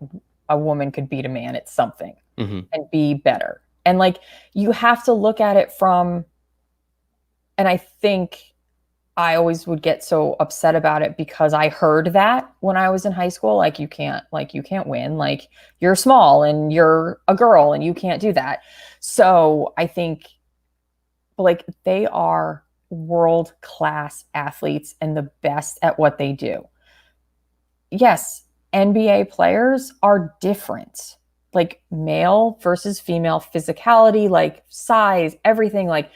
a woman could beat a man at something and be better. And like, you have to look at it from, and I think I always would get so upset about it because I heard that when I was in high school, like, you can't win, like, you're small and you're a girl and you can't do that. So I think like they are world-class athletes and the best at what they do. Yes, NBA players are different, like male versus female physicality, like size, everything. Like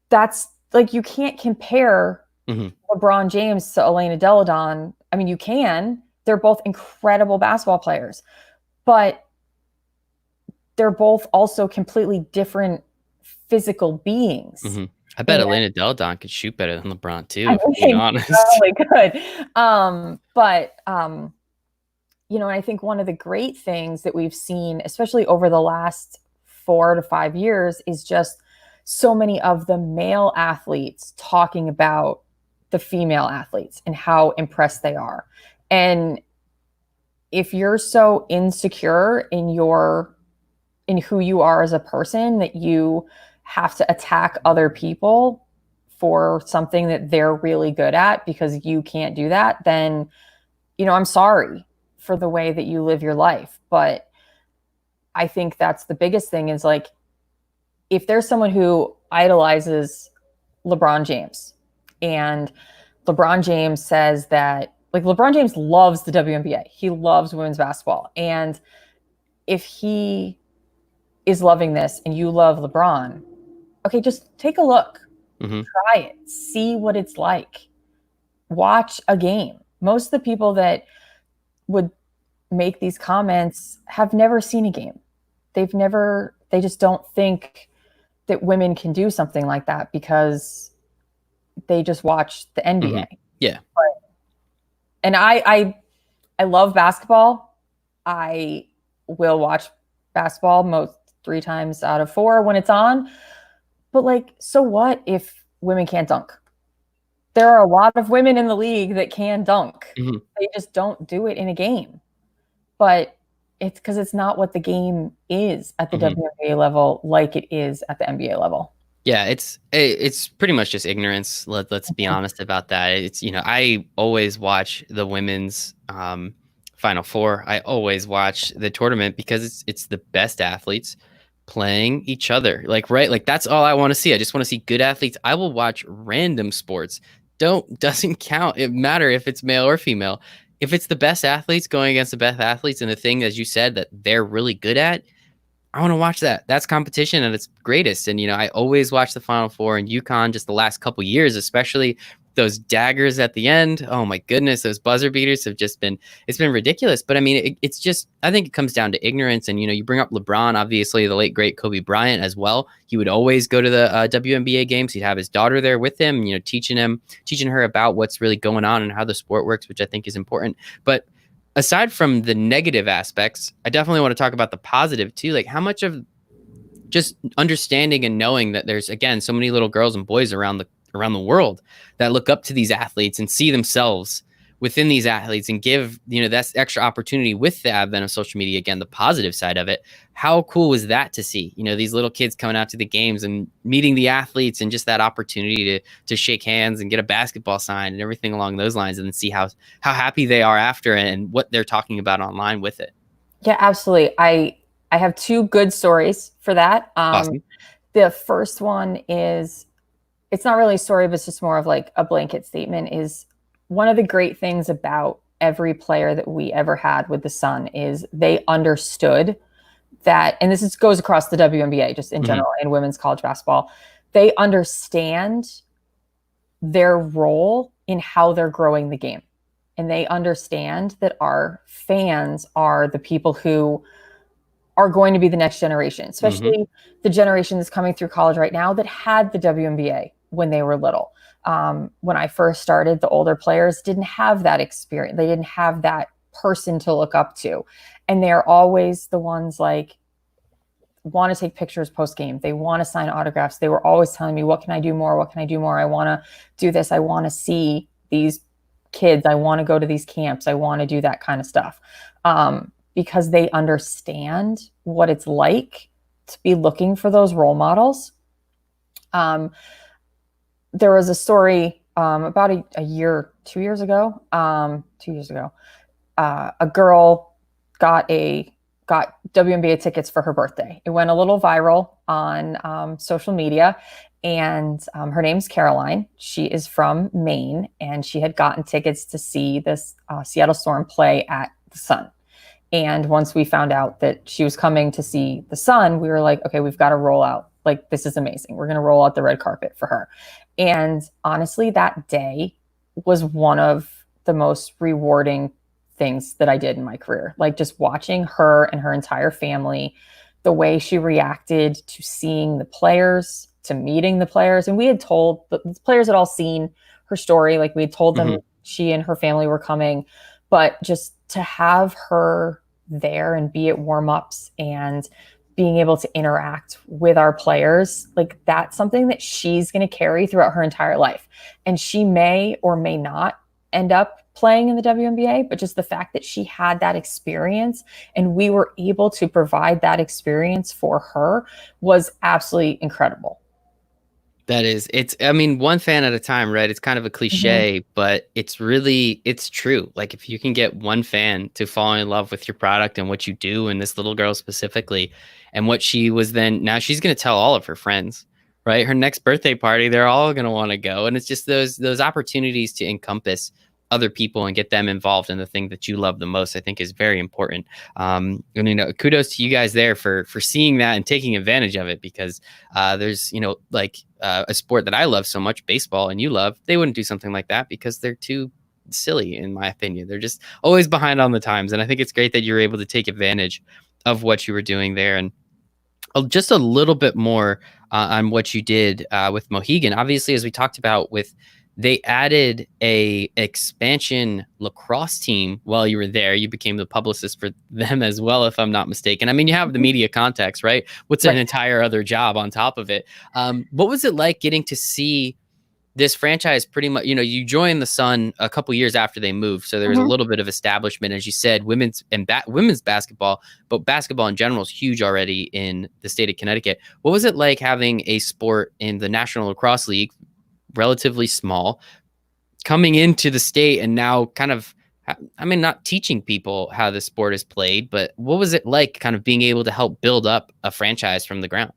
that's like, you can't compare LeBron James to Elena Delle Donne. I mean, you can. They're both incredible basketball players, but they're both also completely different physical beings. I bet Elena Delle Donne could shoot better than LeBron too, if being honest. Probably could. But I think one of the great things that we've seen, especially over the last 4 to 5 years, is just so many of the male athletes talking about the female athletes and how impressed they are. And if you're so insecure in who you are as a person that you have to attack other people for something that they're really good at because you can't do that, then, I'm sorry for the way that you live your life. But I think that's the biggest thing is like, if there's someone who idolizes LeBron James and LeBron James says that, like, LeBron James loves the WNBA, he loves women's basketball. And if he is loving this and you love LeBron, okay, just take a look, try it, see what it's like, watch a game. Most of the people that would make these comments have never seen a game. They just don't think that women can do something like that because they just watch the NBA. Yeah. And I love basketball. I will watch basketball most 3 times out of 4 when it's on. But like, so what if women can't dunk? There are a lot of women in the league that can dunk. They just don't do it in a game. But it's because it's not what the game is at the WNBA level like it is at the NBA level. Yeah, it's pretty much just ignorance. Let's be honest about that. It's, I always watch the women's Final Four. I always watch the tournament because it's the best athletes playing each other. Like, right? Like, that's all I want to see. I just want to see good athletes. I will watch random sports. Doesn't count. It matter if it's male or female. If it's the best athletes going against the best athletes and the thing, as you said, that they're really good at, I want to watch that. That's competition at its greatest. And, I always watch the Final Four and UConn just the last couple years, especially those daggers at the end. Oh my goodness, those buzzer beaters have just been, it's been ridiculous. But I mean, it's just, I think it comes down to ignorance. And, you bring up LeBron, obviously the late, great Kobe Bryant as well. He would always go to the WNBA games. He'd have his daughter there with him, teaching her about what's really going on and how the sport works, which I think is important. But aside from the negative aspects, I definitely want to talk about the positive too. Like how much of just understanding and knowing that there's, again, so many little girls and boys around the world that look up to these athletes and see themselves within these athletes and give, that extra opportunity with the advent of social media, again, the positive side of it. How cool was that to see, these little kids coming out to the games and meeting the athletes and just that opportunity to shake hands and get a basketball signed and everything along those lines, and then see how happy they are after and what they're talking about online with it. Yeah, absolutely. I have two good stories for that. Awesome. The first one is, it's not really a story, but it's just more of like a blanket statement, is one of the great things about every player that we ever had with the Sun is they understood that, and goes across the WNBA just in general and women's college basketball, they understand their role in how they're growing the game. And they understand that our fans are the people who are going to be the next generation, especially the generation that's coming through college right now that had the WNBA when they were little. When I first started, the older players didn't have that experience. They didn't have that person to look up to. And they're always the ones like want to take pictures post game. They want to sign autographs. They were always telling me, what can I do more? What can I do more? I want to do this. I want to see these kids. I want to go to these camps. I want to do that kind of stuff. Because they understand what it's like to be looking for those role models. There was a story about a year, 2 years ago. 2 years ago, a girl got WNBA tickets for her birthday. It went a little viral on social media, and her name's Caroline. She is from Maine, and she had gotten tickets to see this Seattle Storm play at the Sun. And once we found out that she was coming to see the Sun, we were like, okay, we've got to roll out. Like, this is amazing. We're going to roll out the red carpet for her. And honestly, that day was one of the most rewarding things that I did in my career. Like, just watching her and her entire family, the way she reacted to seeing the players, to meeting the players. And we had told, the players had all seen her story. Like, we had told them she and her family were coming. But just to have her there and be at warm-ups and being able to interact with our players, like, that's something that she's going to carry throughout her entire life. And she may or may not end up playing in the WNBA, but just the fact that she had that experience and we were able to provide that experience for her was absolutely incredible. I mean, one fan at a time, right? It's kind of a cliche, but it's true. Like, if you can get one fan to fall in love with your product and what you do, and this little girl specifically, and what she was now she's going to tell all of her friends, right? Her next birthday party, they're all going to want to go. And it's just those opportunities to encompass other people and get them involved in the thing that you love the most, I think is very important. And, kudos to you guys there for seeing that and taking advantage of it, because there's, a sport that I love so much, baseball, and you love, they wouldn't do something like that because they're too silly, in my opinion. They're just always behind on the times. And I think it's great that you're able to take advantage of what you were doing there. And just a little bit more on what you did with Mohegan. Obviously, as we talked about, they added a expansion lacrosse team while you were there. You became the publicist for them as well, if I'm not mistaken. I mean, you have the media contacts, right? What's an entire other job on top of it? What was it like getting to see this franchise pretty much, you joined the Sun a couple years after they moved. So there was a little bit of establishment, as you said, women's basketball, but basketball in general is huge already in the state of Connecticut. What was it like having a sport in the National Lacrosse League, relatively small, coming into the state and now kind of, I mean, not teaching people how the sport is played, but what was it like kind of being able to help build up a franchise from the ground?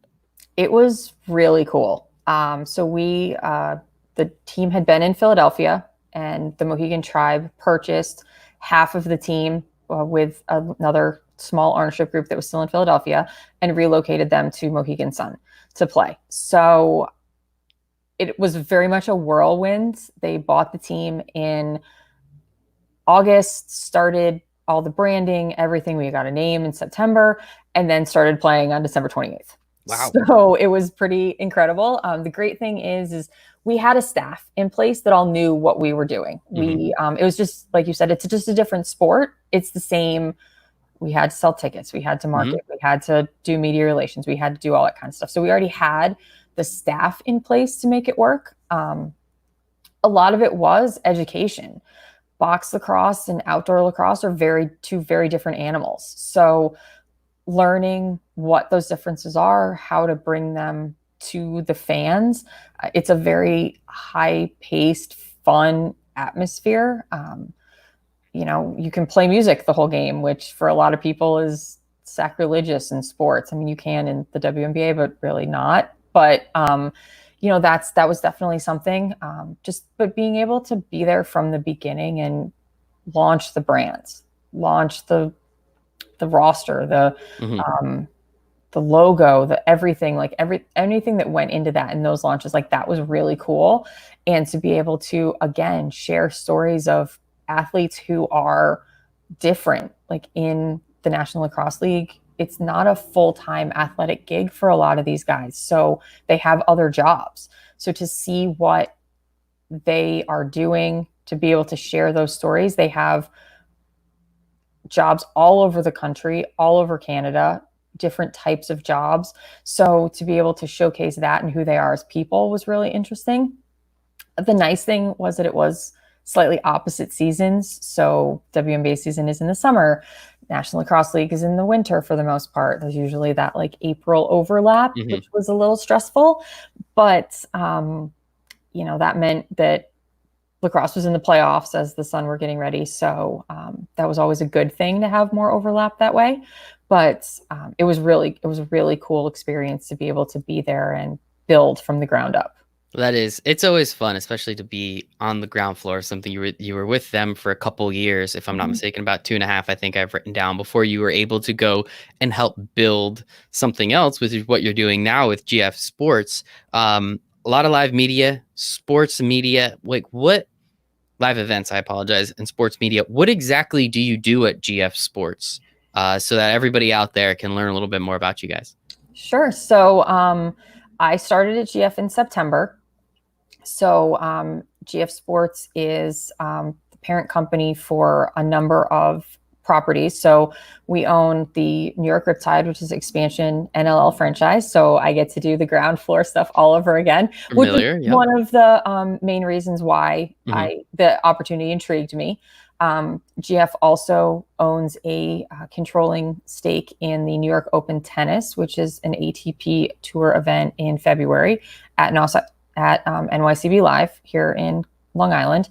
It was really cool. So the team had been in Philadelphia, and the Mohegan tribe purchased half of the team with another small ownership group that was still in Philadelphia and relocated them to Mohegan Sun to play. So it was very much a whirlwind. They bought the team in August, started all the branding, everything. We got a name in September, and then started playing on December 28th. Wow. So it was pretty incredible. The great thing is we had a staff in place that all knew what we were doing. It was just like you said, it's just a different sport. It's the same. We had to sell tickets, we had to market, we had to do media relations, we had to do all that kind of stuff. So we already had the staff in place to make it work. A lot of it was education. Box lacrosse and outdoor lacrosse are two very different animals. So learning what those differences are, how to bring them to the fans. It's a very high-paced, fun atmosphere. You can play music the whole game, which for a lot of people is sacrilegious in sports. I mean, you can in the WNBA, but really not. But that was definitely something. But being able to be there from the beginning and launch the brands, launch the roster, the logo, the everything, like anything that went into that in those launches, like that was really cool. And to be able to, again, share stories of athletes who are different, like in the National Lacrosse League, it's not a full-time athletic gig for a lot of these guys. So they have other jobs. So to see what they are doing, to be able to share those stories, they have jobs all over the country, all over Canada, different types of jobs. So to be able to showcase that and who they are as people was really interesting. The nice thing was that it was slightly opposite seasons. So WNBA season is in the summer. National Lacrosse League is in the winter for the most part. There's usually that like April overlap, which was a little stressful. But, that meant that lacrosse was in the playoffs as the Sun were getting ready. So that was always a good thing to have more overlap that way. But it was a really cool experience to be able to be there and build from the ground up. It's always fun, especially to be on the ground floor of something. You were with them for a couple years, if I'm not mistaken, about 2.5, I think I've written down, before you were able to go and help build something else, which is what you're doing now with GF Sports. A lot of live media, sports media, like what live events, I apologize, and sports media. What exactly do you do at GF Sports so that everybody out there can learn a little bit more about you guys? Sure. So I started at GF in September. So GF Sports is the parent company for a number of properties. So we own the New York Riptide, which is expansion NLL franchise. So I get to do the ground floor stuff all over again. Familiar, which is one of the main reasons why the opportunity intrigued me. GF also owns a controlling stake in the New York Open Tennis, which is an ATP Tour event in February at NYCB Live here in Long Island.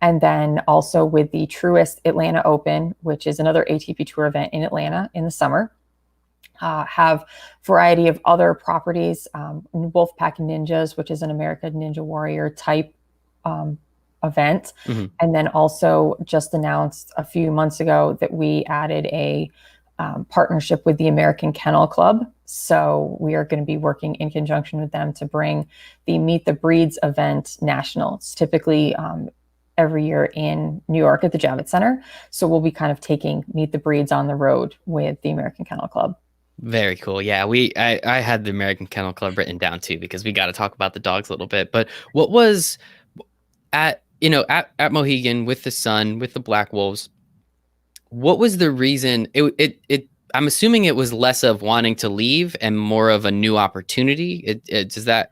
And then also with the Truist Atlanta Open, which is another ATP Tour event in Atlanta in the summer. Have variety of other properties, Wolfpack Ninjas, which is an American Ninja Warrior type event. And then also just announced a few months ago that we added a partnership with the American Kennel Club. So we are going to be working in conjunction with them to bring the Meet the Breeds event national. It's typically every year in New York at the Javits Center. So we'll be kind of taking Meet the Breeds on the road with the American Kennel Club. Very cool. Yeah, I had the American Kennel Club written down too, because we got to talk about the dogs a little bit. But what was at Mohegan with the Sun, with the Black Wolves, what was the reason? I'm assuming it was less of wanting to leave and more of a new opportunity. Is that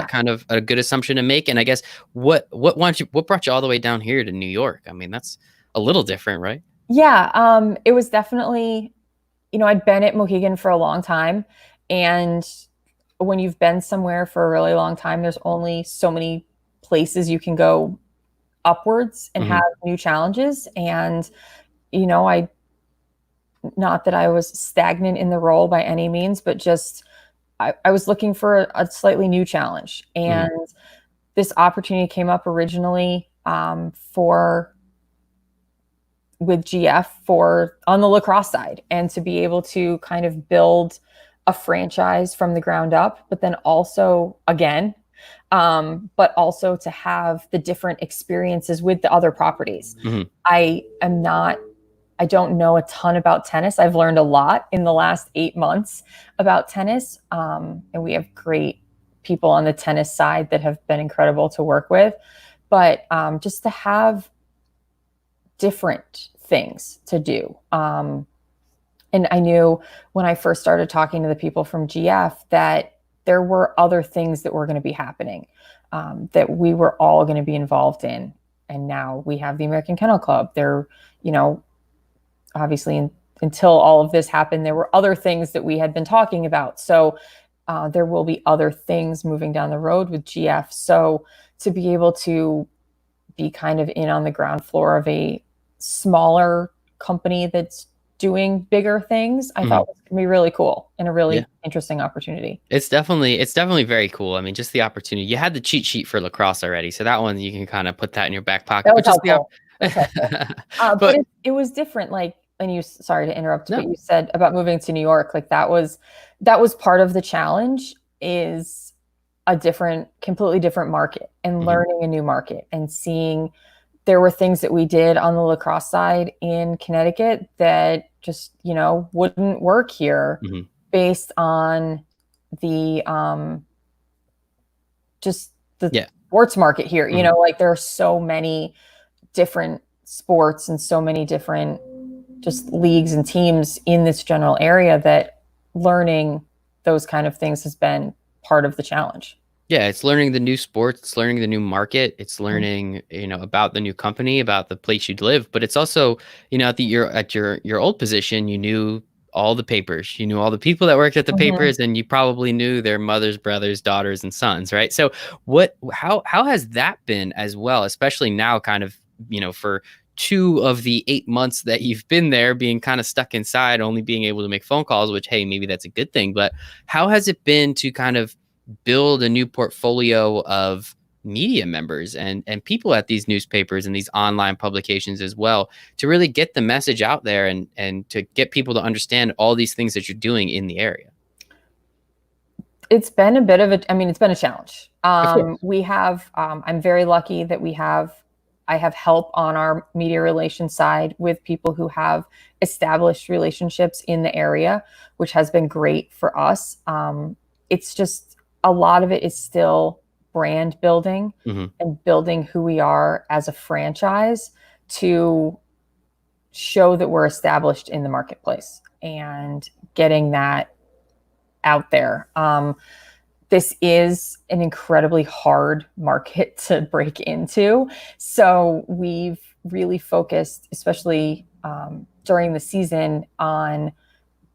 kind of a good assumption to make? And I guess what brought you all the way down here to New York? I mean, that's a little different, right? Yeah, it was definitely, I'd been at Mohegan for a long time, and when you've been somewhere for a really long time, there's only so many places you can go upwards and have new challenges. And not that I was stagnant in the role by any means, but just I was looking for a slightly new challenge. And this opportunity came up originally with GF on the lacrosse side, and to be able to kind of build a franchise from the ground up, but then also, again, but also to have the different experiences with the other properties. Hmm. I am not, I don't know a ton about tennis. I've learned a lot in the last 8 months about tennis. And we have great people on the tennis side that have been incredible to work with. But just to have different things to do. And I knew when I first started talking to the people from GF that there were other things that were going to be happening, that we were all going to be involved in. And now we have the American Kennel Club. There, obviously until all of this happened, there were other things that we had been talking about. So there will be other things moving down the road with GF. So to be able to be kind of in on the ground floor of a smaller company that's doing bigger things, I thought was going to be really cool and a really interesting opportunity. It's definitely very cool. I mean, just the opportunity. You had the cheat sheet for lacrosse already, so that one you can kind of put that in your back pocket. That was helpful. But it was different. Like, and you, sorry to interrupt, but you said about moving to New York, like that was part of the challenge, is a completely different market, and learning a new market and seeing. There were things that we did on the lacrosse side in Connecticut that just, wouldn't work here based on the just the sports market here. Like there are so many different sports and so many different just leagues and teams in this general area that learning those kind of things has been part of the challenge. Yeah, it's learning the new sports, it's learning the new market, it's learning, about the new company, about the place you'd live. But it's also, at your old position, you knew all the papers, you knew all the people that worked at the papers, and you probably knew their mothers, brothers, daughters, and sons, right? So how has that been as well, especially now, kind of, for 2 of the 8 months that you've been there, being kind of stuck inside, only being able to make phone calls, which, hey, maybe that's a good thing. But how has it been to kind of build a new portfolio of media members and people at these newspapers and these online publications as well, to really get the message out there and to get people to understand all these things that you're doing in the area? It's been it's been a challenge. We have, I'm very lucky that I have help on our media relations side with people who have established relationships in the area, which has been great for us. It's just, a lot of it is still brand building and building who we are as a franchise to show that we're established in the marketplace and getting that out there. This is an incredibly hard market to break into. So we've really focused, especially during the season, on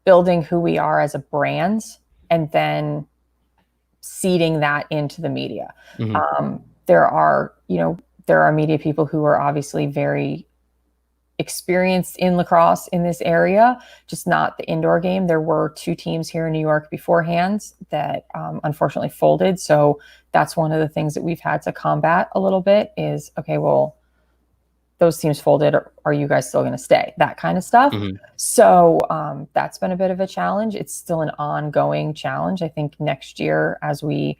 building who we are as a brand and then seeding that into the media. There are media people who are obviously very experienced in lacrosse in this area, just not the indoor game. There were 2 teams here in New York beforehand that unfortunately folded. So that's one of the things that we've had to combat a little bit is, okay, well, those teams folded. Are you guys still going to stay? That kind of stuff. So that's been a bit of a challenge. It's still an ongoing challenge. I think next year, as we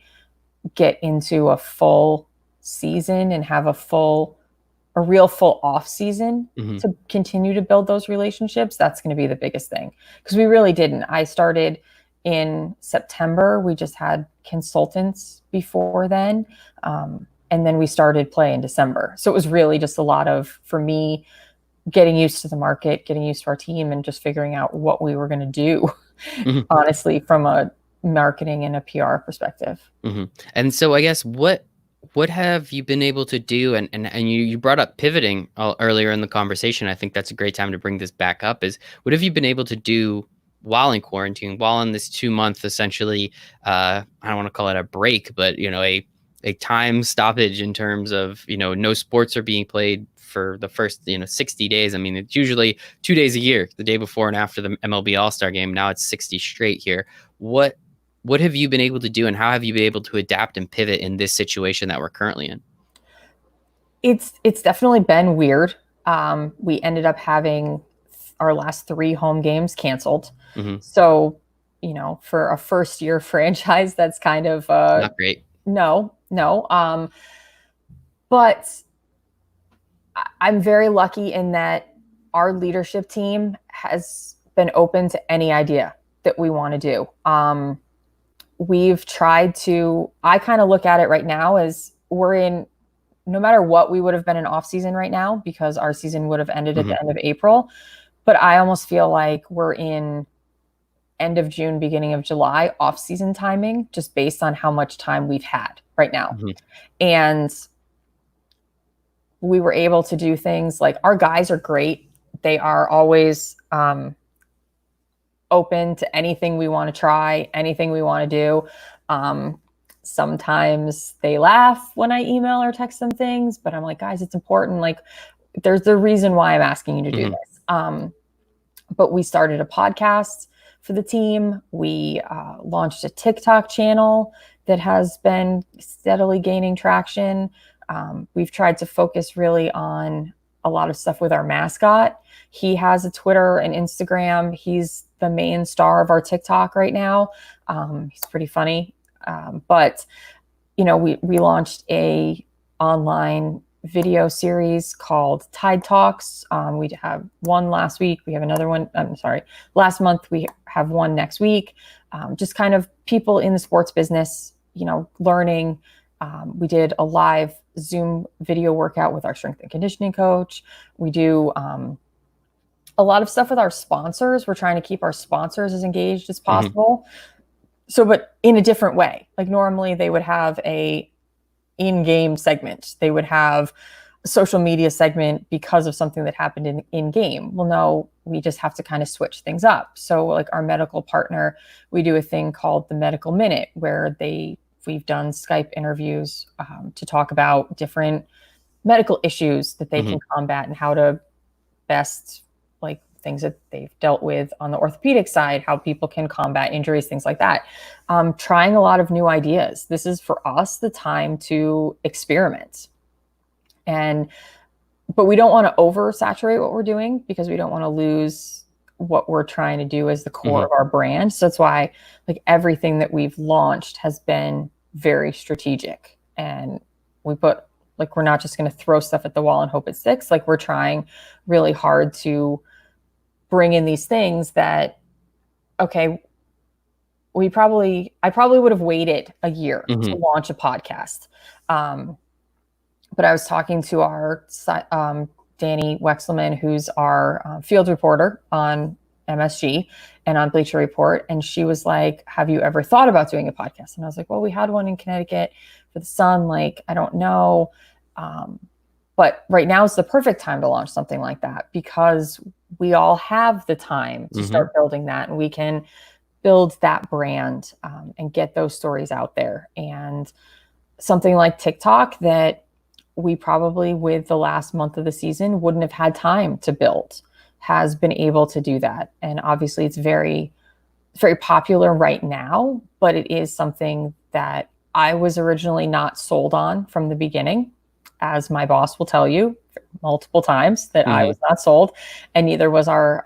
get into a full season and have a real full off season to continue to build those relationships, that's going to be the biggest thing. Because we really didn't. I started in September. We just had consultants before then. And then we started play in December. So it was really just a lot of, for me, getting used to the market, getting used to our team, and just figuring out what we were going to do, honestly, from a marketing and a PR perspective. And so I guess what have you been able to do? And you brought up pivoting earlier in the conversation. I think that's a great time to bring this back up, is what have you been able to do while in quarantine, while in this 2-month, essentially, I don't want to call it a break, but, a time stoppage in terms of, no sports are being played for the first, 60 days. I mean, it's usually 2 days a year, the day before and after the MLB All-Star game. Now it's 60 straight here. What have you been able to do, and how have you been able to adapt and pivot in this situation that we're currently in? It's definitely been weird. We ended up having our last 3 home games canceled. So, for a first year franchise, that's kind of not great. No, no. But I'm very lucky in that our leadership team has been open to any idea that we want to do. We've tried to, I kind of look at it right now as we're in, no matter what, we would have been in off season right now because our season would have ended at the end of April. But I almost feel like we're in end of June, beginning of July off season timing, just based on how much time we've had right now. And we were able to do things like, our guys are great. They are always open to anything we want to try, anything we want to do. Sometimes they laugh when I email or text them things, but I'm like, guys, it's important. Like, there's the reason why I'm asking you to do this. But we started a podcast for the team. We launched a TikTok channel that has been steadily gaining traction. We've tried to focus really on a lot of stuff with our mascot. He has a Twitter and Instagram. He's the main star of our TikTok right now. He's pretty funny. But, you know, we launched a online video series called Tide Talks. We have one last week. We have another one. I'm sorry. Last month, we have one next week. Just kind of people in the sports business, you know, learning. We did a live Zoom video workout with our strength and conditioning coach. We do a lot of stuff with our sponsors. We're trying to keep our sponsors as engaged as possible. So, but in a different way. Like normally they would have a in-game segment. They would have a social media segment because of something that happened in game. Well, no, we just have to kind of switch things up. So like our medical partner, we do a thing called the Medical Minute where we've done Skype interviews to talk about different medical issues that they can combat and how to best, like things that they've dealt with on the orthopedic side, how people can combat injuries, things like that. Trying a lot of new ideas. This is for us the time to experiment. But we don't want to oversaturate what we're doing because we don't want to lose what we're trying to do as the core of our brand. So that's why like everything that we've launched has been very strategic, and we put like, we're not just going to throw stuff at the wall and hope it sticks. Like we're trying really hard to bring in these things that, okay, I probably would have waited a year to launch a podcast. But I was talking to our Danny Wexelman, who's our field reporter on MSG and on Bleacher Report. And she was like, have you ever thought about doing a podcast? And I was like, well, we had one in Connecticut for the Sun. Like, I don't know. But right now is the perfect time to launch something like that because we all have the time to start building that, and we can build that brand and get those stories out there. And something like TikTok that we probably with the last month of the season wouldn't have had time to build has been able to do that. And obviously it's very popular right now, but it is something that I was originally not sold on from the beginning, as my boss will tell you multiple times that I was not sold, and neither was our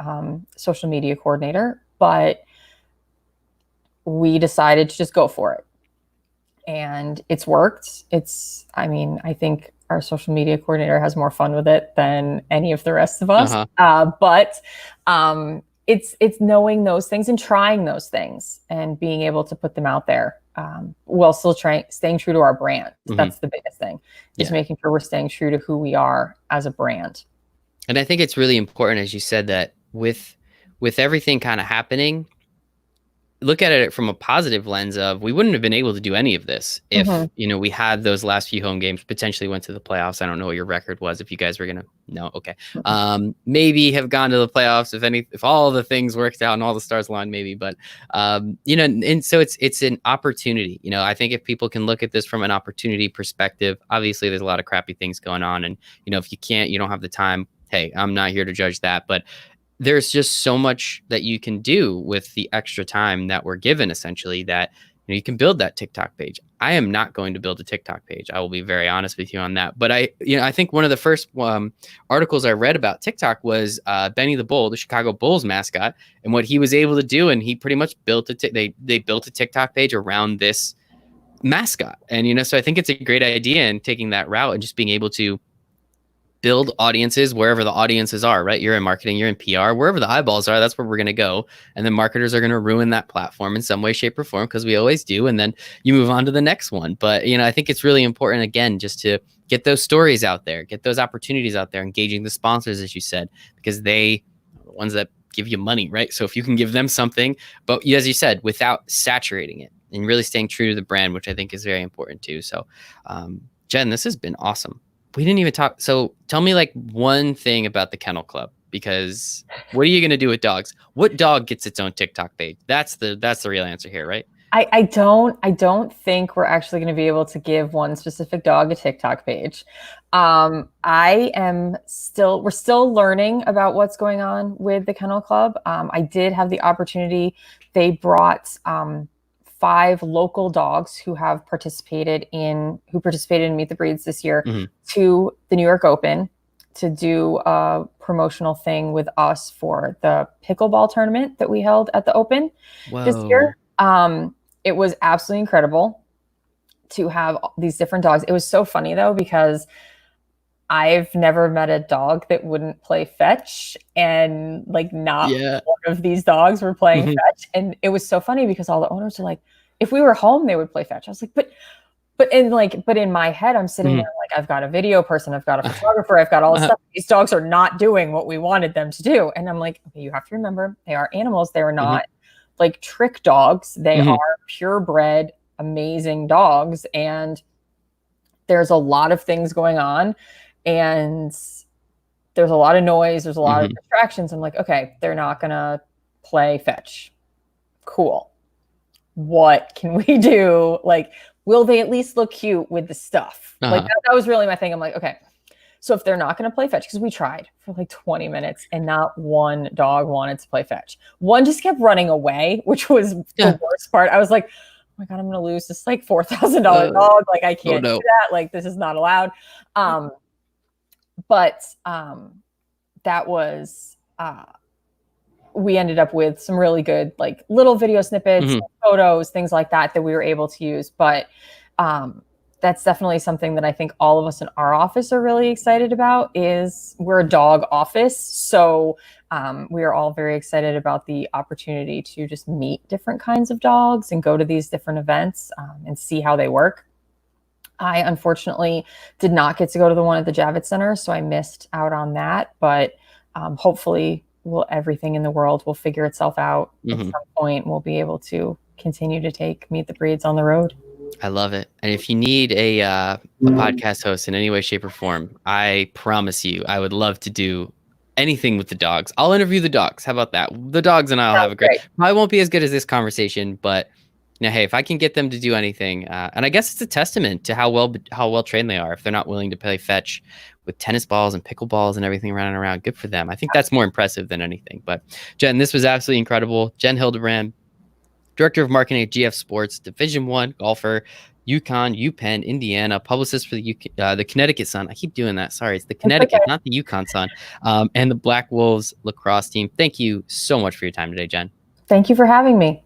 social media coordinator, but we decided to just go for it. And it's worked. I think our social media coordinator has more fun with it than any of the rest of us. But it's knowing those things and trying those things and being able to put them out there while still staying true to our brand. That's the biggest thing, is making sure we're staying true to who we are as a brand. And I think it's really important, as you said, that with everything kind of happening, look at it from a positive lens of we wouldn't have been able to do any of this if we had those last few home games, potentially went to the playoffs. I don't know what your record was if you guys were gonna maybe have gone to the playoffs if all the things worked out and all the stars aligned, maybe. But and so it's an opportunity. I think if people can look at this from an opportunity perspective, obviously there's a lot of crappy things going on, and if you don't have the time, hey, I'm not here to judge that, but there's just so much that you can do with the extra time that we're given, essentially, that you can build that TikTok page. I am not going to build a TikTok page. I will be very honest with you on that. But I think one of the first articles I read about TikTok was Benny the Bull, the Chicago Bulls mascot, and what he was able to do. And he pretty much built they built a TikTok page around this mascot. And, so I think it's a great idea in taking that route and just being able to build audiences wherever the audiences are, right? You're in marketing, you're in PR, wherever the eyeballs are, that's where we're going to go. And then marketers are going to ruin that platform in some way, shape, or form, because we always do. And then you move on to the next one. But, I think it's really important, again, just to get those stories out there, get those opportunities out there, engaging the sponsors, as you said, because they are the ones that give you money, right? So if you can give them something, but as you said, without saturating it and really staying true to the brand, which I think is very important too. So, Jen, this has been awesome. We didn't even talk. So tell me like one thing about the Kennel Club, because what are you going to do with dogs? What dog gets its own TikTok page? That's the Real answer here, right? I don't think we're actually going to be able to give one specific dog a TikTok page. We're still learning about what's going on with the Kennel Club. I did have the opportunity. They brought 5 local dogs who participated in Meet the Breeds this year to the New York Open to do a promotional thing with us for the pickleball tournament that we held at the Open this year. It was absolutely incredible to have these different dogs. It was so funny though, because I've never met a dog that wouldn't play fetch, and like not one of these dogs were playing fetch. And it was so funny because all the owners are like, if we were home, they would play fetch. I was like, but in my head, I'm sitting there like, I've got a video person, I've got a photographer, I've got all this stuff. These dogs are not doing what we wanted them to do. And I'm like, okay, you have to remember, they are animals. They are not like trick dogs. They are purebred, amazing dogs. And there's a lot of things going on, and there's a lot of noise. There's a lot of distractions. I'm like, okay, they're not going to play fetch. Cool. What can we do? Like, will they at least look cute with the stuff? Like that was really my thing. I'm like, okay, so if they're not going to play fetch, because we tried for like 20 minutes and not one dog wanted to play fetch. One just kept running away, which was the worst part. I was like, oh my God, I'm going to lose this like $4,000 dog. Like I can't do that. Like this is not allowed. But that was, we ended up with some really good, like little video snippets, photos, things like that we were able to use. But that's definitely something that I think all of us in our office are really excited about. Is we're a dog office. So we are all very excited about the opportunity to just meet different kinds of dogs and go to these different events and see how they work. I unfortunately did not get to go to the one at the Javits Center, so I missed out on that. But hopefully everything in the world will figure itself out at some point. We'll be able to continue to take Meet the Breeds on the road. I love it. And if you need a podcast host in any way, shape, or form, I promise you, I would love to do anything with the dogs. I'll interview the dogs. How about that? The dogs and I'll have a great. I won't be as good as this conversation, but hey, if I can get them to do anything, and I guess it's a testament to how well trained they are. If they're not willing to play fetch with tennis balls and pickleballs and everything running around, good for them. I think that's more impressive than anything. But Jen, this was absolutely incredible. Jen Hildebrand, Director of Marketing at GF Sports, Division I golfer, UConn, UPenn, Indiana, publicist for the Connecticut Sun. I keep doing that. Sorry, it's the Connecticut, not the UConn Sun, and the Black Wolves lacrosse team. Thank you so much for your time today, Jen. Thank you for having me.